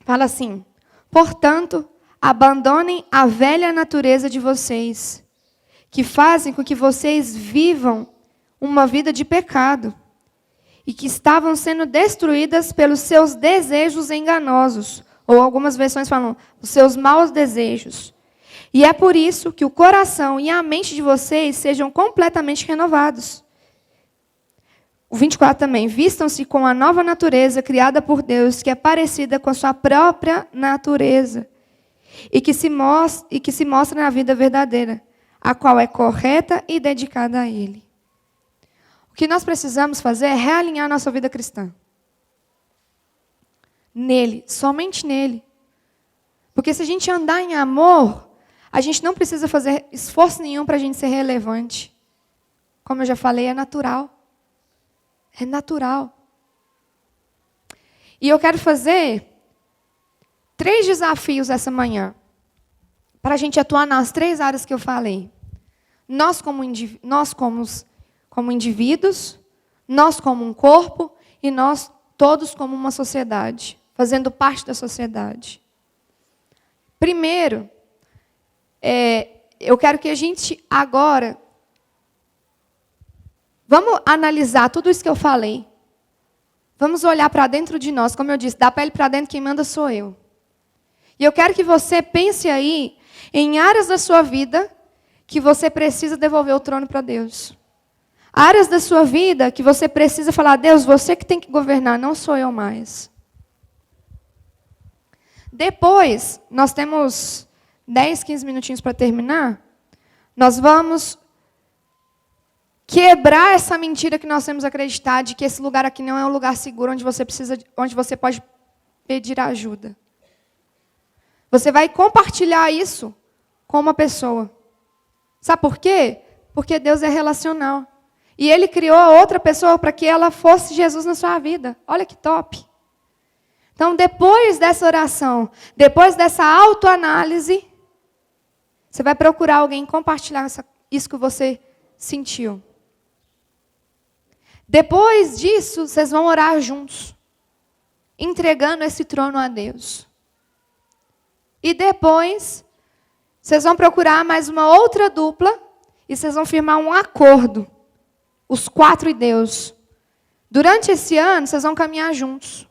Fala assim, portanto, abandonem a velha natureza de vocês, que fazem com que vocês vivam uma vida de pecado e que estavam sendo destruídas pelos seus desejos enganosos, ou algumas versões falam, os seus maus desejos. E é por isso que o coração e a mente de vocês sejam completamente renovados. O 24 também, vistam-se com a nova natureza criada por Deus, que é parecida com a sua própria natureza, e que se mostra na vida verdadeira, a qual é correta e dedicada a Ele. O que nós precisamos fazer é realinhar nossa vida cristã. Nele, somente nele. Porque se a gente andar em amor, a gente não precisa fazer esforço nenhum para a gente ser relevante. Como eu já falei, é natural. É natural. E eu quero fazer 3 desafios essa manhã, para a gente atuar nas 3 áreas que eu falei. Nós como indivíduos, nós como um corpo, e nós todos como uma sociedade, fazendo parte da sociedade. Primeiro, eu quero que a gente agora, vamos analisar tudo isso que eu falei. Vamos olhar para dentro de nós, como eu disse, da pele para dentro, quem manda sou eu. E eu quero que você pense aí em áreas da sua vida que você precisa devolver o trono para Deus. Áreas da sua vida que você precisa falar, Deus, você que tem que governar, não sou eu mais. Depois, nós temos 10, 15 minutinhos para terminar. Nós vamos quebrar essa mentira que nós temos acreditado de que esse lugar aqui não é um lugar seguro onde você pode pedir ajuda. Você vai compartilhar isso com uma pessoa. Sabe por quê? Porque Deus é relacional. E Ele criou a outra pessoa para que ela fosse Jesus na sua vida. Olha que top. Então, depois dessa oração, depois dessa autoanálise, você vai procurar alguém compartilhar isso que você sentiu. Depois disso, vocês vão orar juntos, entregando esse trono a Deus. E depois, vocês vão procurar mais uma outra dupla e vocês vão firmar um acordo. Os 4 e Deus. Durante esse ano, vocês vão caminhar juntos.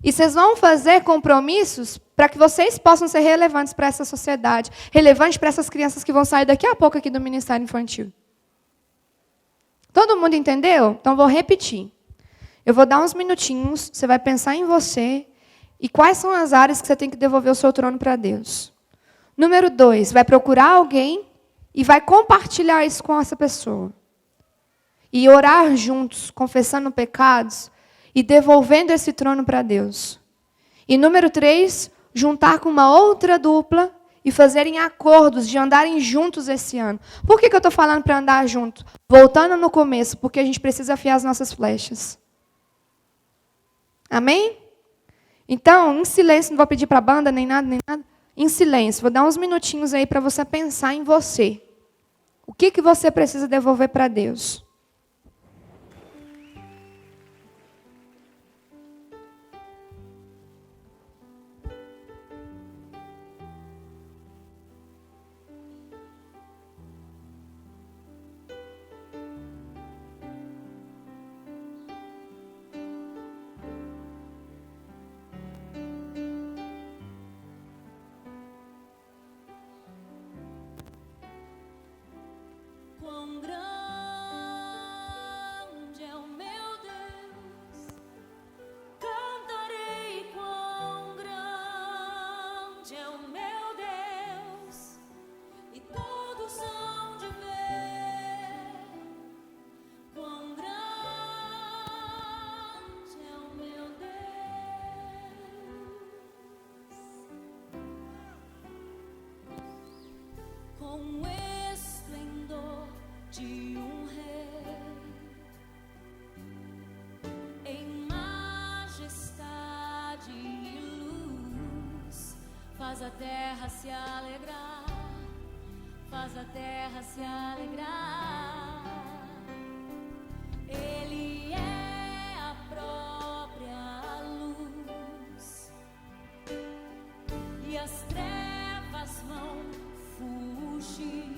E vocês vão fazer compromissos para que vocês possam ser relevantes para essa sociedade. Relevantes para essas crianças que vão sair daqui a pouco aqui do Ministério Infantil. Todo mundo entendeu? Então, vou repetir. Eu vou dar uns minutinhos, você vai pensar em você e quais são as áreas que você tem que devolver o seu trono para Deus. Número 2, vai procurar alguém e vai compartilhar isso com essa pessoa. E orar juntos, confessando pecados e devolvendo esse trono para Deus. E número 3, juntar com uma outra dupla e fazerem acordos de andarem juntos esse ano. Por que eu estou falando para andar junto? Voltando no começo, porque a gente precisa afiar as nossas flechas. Amém? Então, em silêncio, não vou pedir para a banda, nem nada. Em silêncio, vou dar uns minutinhos aí para você pensar em você. O que você precisa devolver para Deus? Quão grande é o meu Deus, cantarei quão grande é o meu Deus, e todos hão de ver quão grande é o meu Deus. Com esplendor de um rei, em majestade e luz, faz a terra se alegrar, faz a terra se alegrar. Ele é a própria luz, e as trevas vão fugir.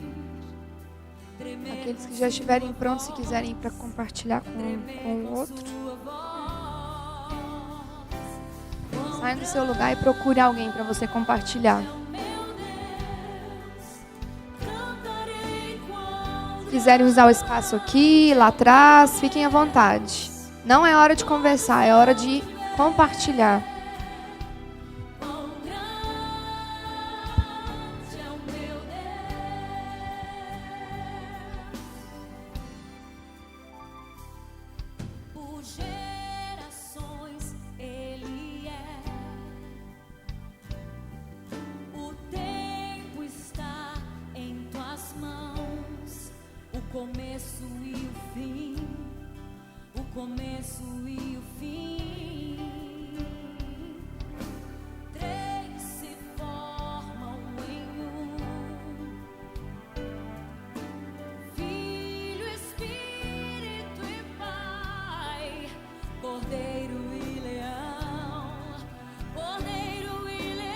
Aqueles que já estiverem prontos, se quiserem ir para compartilhar com o outro, sai do seu lugar e procure alguém para você compartilhar. Se quiserem usar o espaço aqui, lá atrás, fiquem à vontade. Não é hora de conversar, é hora de compartilhar. Começo e o fim, três se formam em um: Filho, Espírito e Pai, Cordeiro e Leão, Cordeiro e Leão.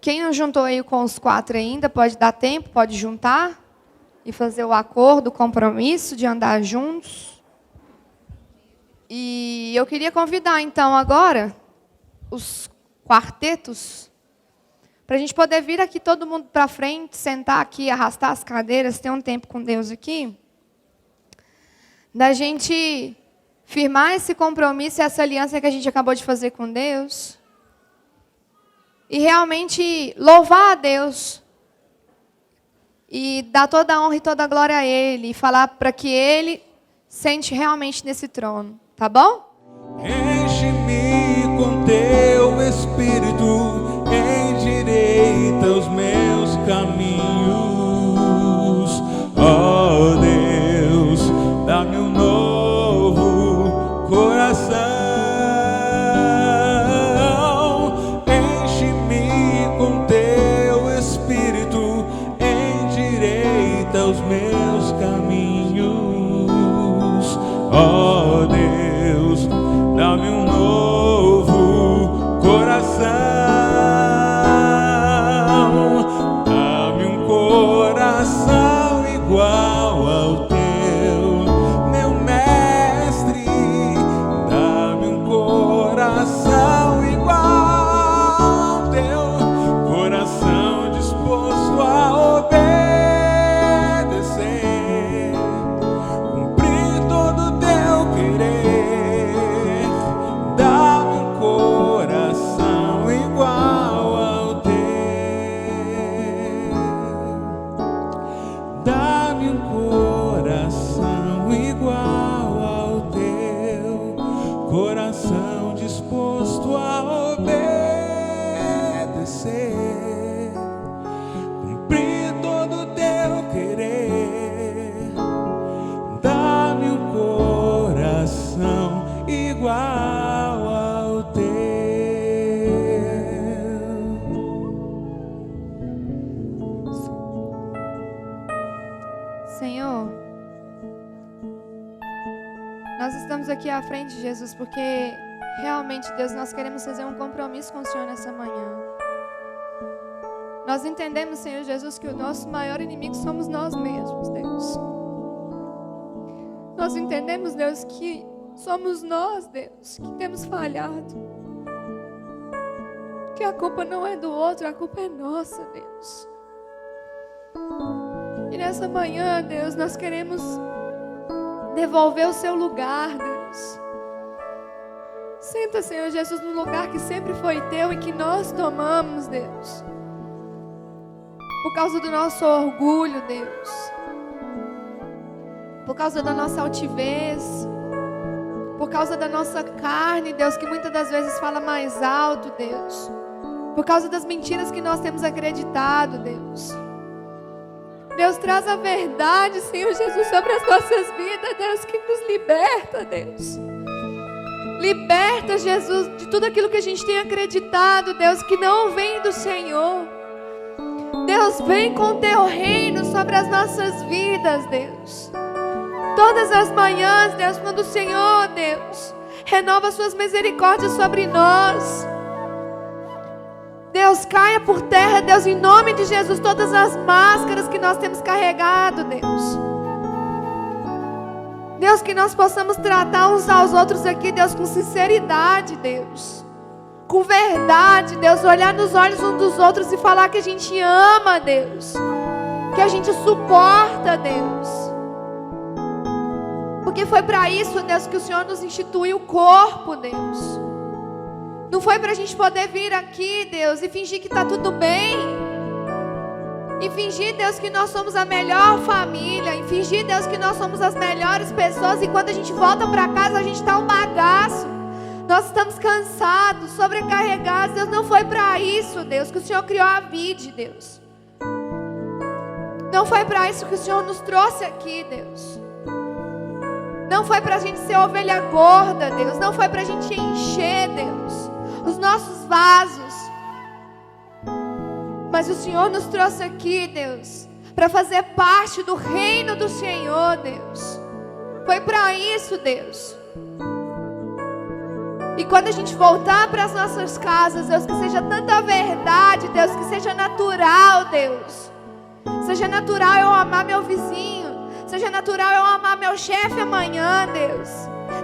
Quem não juntou aí com os 4 ainda, pode dar tempo, pode juntar e fazer o acordo, o compromisso de andar juntos. E eu queria convidar, então, agora, os quartetos, para a gente poder vir aqui todo mundo para frente, sentar aqui, arrastar as cadeiras, ter um tempo com Deus aqui, da gente firmar esse compromisso, essa aliança que a gente acabou de fazer com Deus, e realmente louvar a Deus e dar toda a honra e toda a glória a Ele, e falar para que Ele sente realmente nesse trono, tá bom? Enche-me com teu Espírito, endireita os meus caminhos. Ó Deus, dá-me um novo coração. Enche-me com teu Espírito, endireita os meus caminhos. Ó Deus, dá-me um novo coração. aqui à frente, Jesus, porque realmente, Deus, nós queremos fazer um compromisso com o Senhor nessa manhã. Nós entendemos, Senhor Jesus, que o nosso maior inimigo somos nós mesmos, Deus. Nós entendemos, Deus, que somos nós, Deus, que temos falhado. Que a culpa não é do outro, a culpa é nossa, Deus. E nessa manhã, Deus, nós queremos devolver o seu lugar, Deus. Senta, Senhor Jesus, no lugar que sempre foi teu e que nós tomamos, Deus. Por causa do nosso orgulho, Deus. Por causa da nossa altivez. Por causa da nossa carne, Deus, que muitas das vezes fala mais alto, Deus. Por causa das mentiras que nós temos acreditado, Deus. Deus, traz a verdade, Senhor Jesus, sobre as nossas vidas, Deus, que nos liberta, Deus. Liberta, Jesus, de tudo aquilo que a gente tem acreditado, Deus, que não vem do Senhor. Deus, vem com o teu reino sobre as nossas vidas, Deus. Todas as manhãs, Deus, quando o Senhor, Deus, renova suas misericórdias sobre nós. Deus, caia por terra, Deus, em nome de Jesus, todas as máscaras que nós temos carregado, Deus. Deus, que nós possamos tratar uns aos outros aqui, Deus, com sinceridade, Deus. Com verdade, Deus, olhar nos olhos uns dos outros e falar que a gente ama, Deus. Que a gente suporta, Deus. Porque foi para isso, Deus, que o Senhor nos instituiu o corpo, Deus. Não foi para a gente poder vir aqui, Deus, e fingir que está tudo bem. E fingir, Deus, que nós somos a melhor família. E fingir, Deus, que nós somos as melhores pessoas. E quando a gente volta para casa, a gente está um bagaço. Nós estamos cansados, sobrecarregados. Deus, não foi para isso, Deus, que o Senhor criou a vida, Deus. Não foi para isso que o Senhor nos trouxe aqui, Deus. Não foi para a gente ser ovelha gorda, Deus. Não foi para a gente encher, Deus, os nossos vasos. Mas o Senhor nos trouxe aqui, Deus, para fazer parte do reino do Senhor, Deus. Foi para isso, Deus. E quando a gente voltar para as nossas casas, Deus, que seja tanta verdade, Deus, que seja natural, Deus. Seja natural eu amar meu vizinho. Seja natural eu amar meu chefe amanhã, Deus.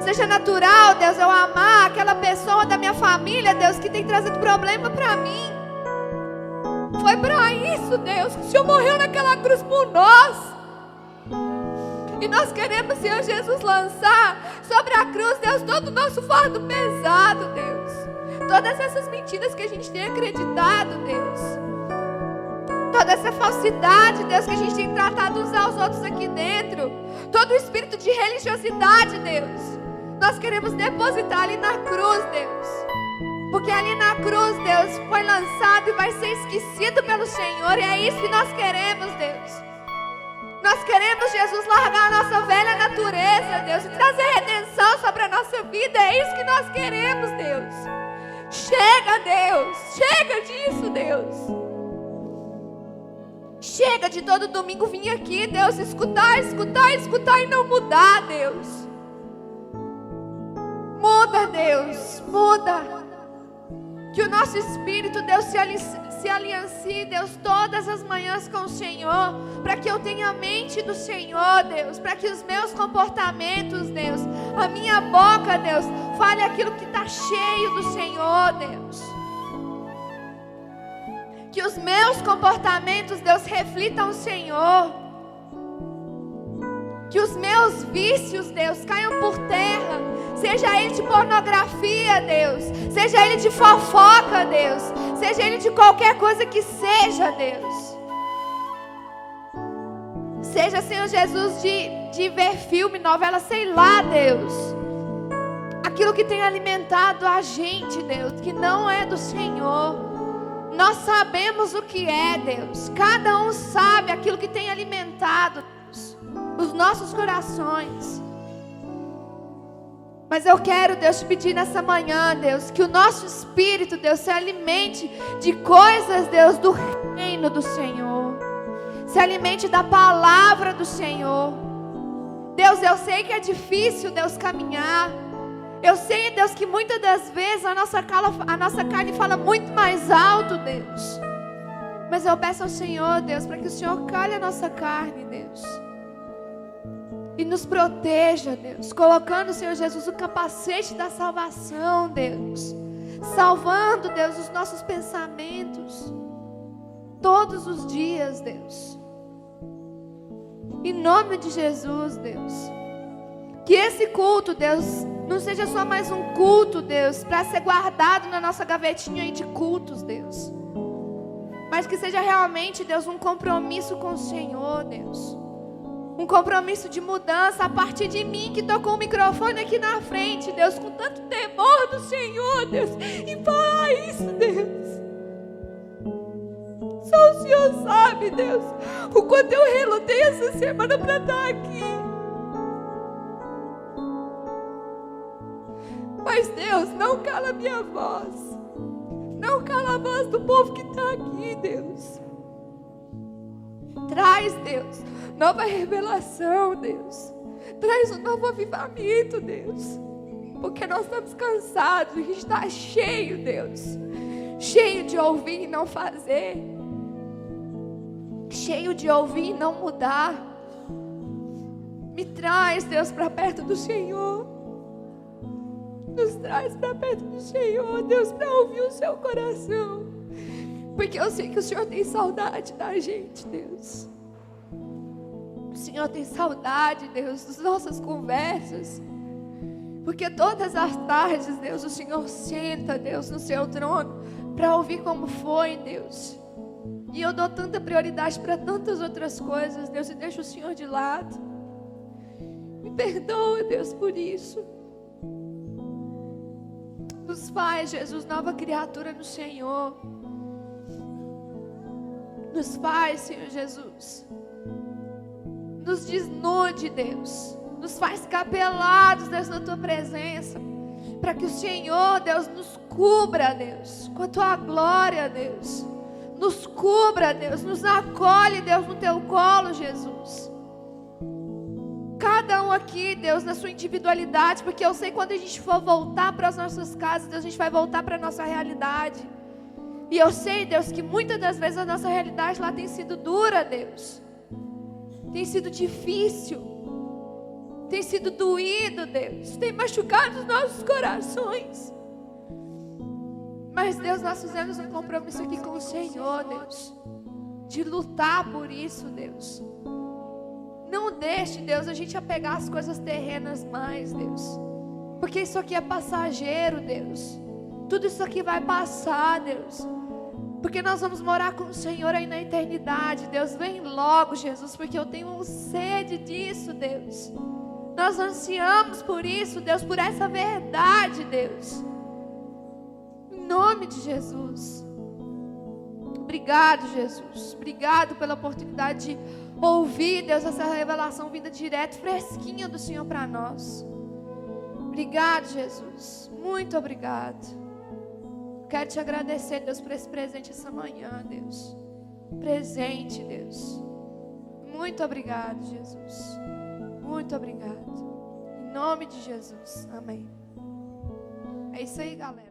Seja natural, Deus, eu amar aquela pessoa da minha família, Deus, que tem trazido problema para mim. Foi para isso, Deus, que o Senhor morreu naquela cruz por nós. E nós queremos, Senhor Jesus, lançar sobre a cruz, Deus, todo o nosso fardo pesado, Deus. Todas essas mentiras que a gente tem acreditado, Deus. Toda essa falsidade, Deus, que a gente tem tratado uns aos outros aqui dentro. Todo o espírito de religiosidade, Deus. Nós queremos depositar ali na cruz, Deus. Porque ali na cruz, Deus, foi lançado e vai ser esquecido pelo Senhor. E é isso que nós queremos, Deus. Nós queremos, Jesus, largar a nossa velha natureza, Deus, e trazer redenção sobre a nossa vida. É isso que nós queremos, Deus. Chega, Deus. Chega disso, Deus. Chega de todo domingo vir aqui, Deus, escutar e não mudar, Deus. Muda, Deus, muda. Que o nosso espírito, Deus, se aliancie, Deus, todas as manhãs com o Senhor. Para que eu tenha a mente do Senhor, Deus. Para que os meus comportamentos, Deus, a minha boca, Deus, fale aquilo que está cheio do Senhor, Deus. Que os meus comportamentos, Deus, reflitam o Senhor. Que os meus vícios, Deus, caiam por terra. Seja ele de pornografia, Deus. Seja ele de fofoca, Deus. Seja ele de qualquer coisa que seja, Deus. Seja, Senhor Jesus, de ver filme, novela, sei lá, Deus. Aquilo que tem alimentado a gente, Deus, que não é do Senhor. Nós sabemos o que é, Deus. Cada um sabe aquilo que tem alimentado, Deus, os nossos corações. Mas eu quero, Deus, te pedir nessa manhã, Deus, que o nosso espírito, Deus, se alimente de coisas, Deus, do reino do Senhor. Se alimente da palavra do Senhor. Deus, eu sei que é difícil, Deus, caminhar. Eu sei, Deus, que muitas das vezes a nossa carne fala muito mais alto, Deus. Mas eu peço ao Senhor, Deus, para que o Senhor cale a nossa carne, Deus. E nos proteja, Deus. Colocando, Senhor Jesus, o capacete da salvação, Deus. Salvando, Deus, os nossos pensamentos. Todos os dias, Deus. Em nome de Jesus, Deus. Que esse culto, Deus, não seja só mais um culto, Deus, para ser guardado na nossa gavetinha aí de cultos, Deus. Mas que seja realmente, Deus, um compromisso com o Senhor, Deus. Um compromisso de mudança a partir de mim, que tô com o microfone aqui na frente, Deus, com tanto temor do Senhor, Deus. E falar isso, Deus. Só o Senhor sabe, Deus, o quanto eu relutei essa semana para estar aqui. Mas Deus, não cala a minha voz. Não cala a voz do povo que está aqui, Deus. Traz, Deus, nova revelação, Deus. Traz um novo avivamento, Deus. Porque nós estamos cansados, a gente está cheio, Deus. Cheio de ouvir e não fazer. Cheio de ouvir e não mudar. Me traz, Deus, para perto do Senhor. Nos traz para perto do Senhor, Deus, para ouvir o seu coração. Porque eu sei que o Senhor tem saudade da gente, Deus. O Senhor tem saudade, Deus, das nossas conversas. Porque todas as tardes, Deus, o Senhor senta, Deus, no seu trono para ouvir como foi, Deus. E eu dou tanta prioridade para tantas outras coisas, Deus, e deixo o Senhor de lado. Me perdoa, Deus, por isso. Nos faz, Jesus, nova criatura no Senhor. Nos faz, Senhor Jesus. Nos desnude, Deus. Nos faz capelados, Deus, na Tua presença. Para que o Senhor, Deus, nos cubra, Deus, com a Tua glória, Deus. Nos cubra, Deus. Nos acolhe, Deus, no Teu colo, Jesus. Cada um aqui, Deus, na sua individualidade, porque eu sei que quando a gente for voltar para as nossas casas, Deus, a gente vai voltar para a nossa realidade. E eu sei, Deus, que muitas das vezes a nossa realidade lá tem sido dura, Deus. Tem sido difícil. Tem sido doído, Deus. Tem machucado os nossos corações. Mas, Deus, nós fizemos um compromisso aqui com o Senhor, Deus. De lutar por isso, Deus. Não deixe, Deus, a gente apegar as coisas terrenas mais, Deus. Porque isso aqui é passageiro, Deus. Tudo isso aqui vai passar, Deus. Porque nós vamos morar com o Senhor aí na eternidade, Deus. Vem logo, Jesus, porque eu tenho sede disso, Deus. Nós ansiamos por isso, Deus, por essa verdade, Deus. Em nome de Jesus. Obrigado, Jesus. Obrigado pela oportunidade de ouvir, Deus, essa revelação vinda direto, fresquinha do Senhor para nós. Obrigado, Jesus. Muito obrigado. Quero te agradecer, Deus, por esse presente essa manhã, Deus. Presente, Deus. Muito obrigado, Jesus. Muito obrigado. Em nome de Jesus. Amém. É isso aí, galera.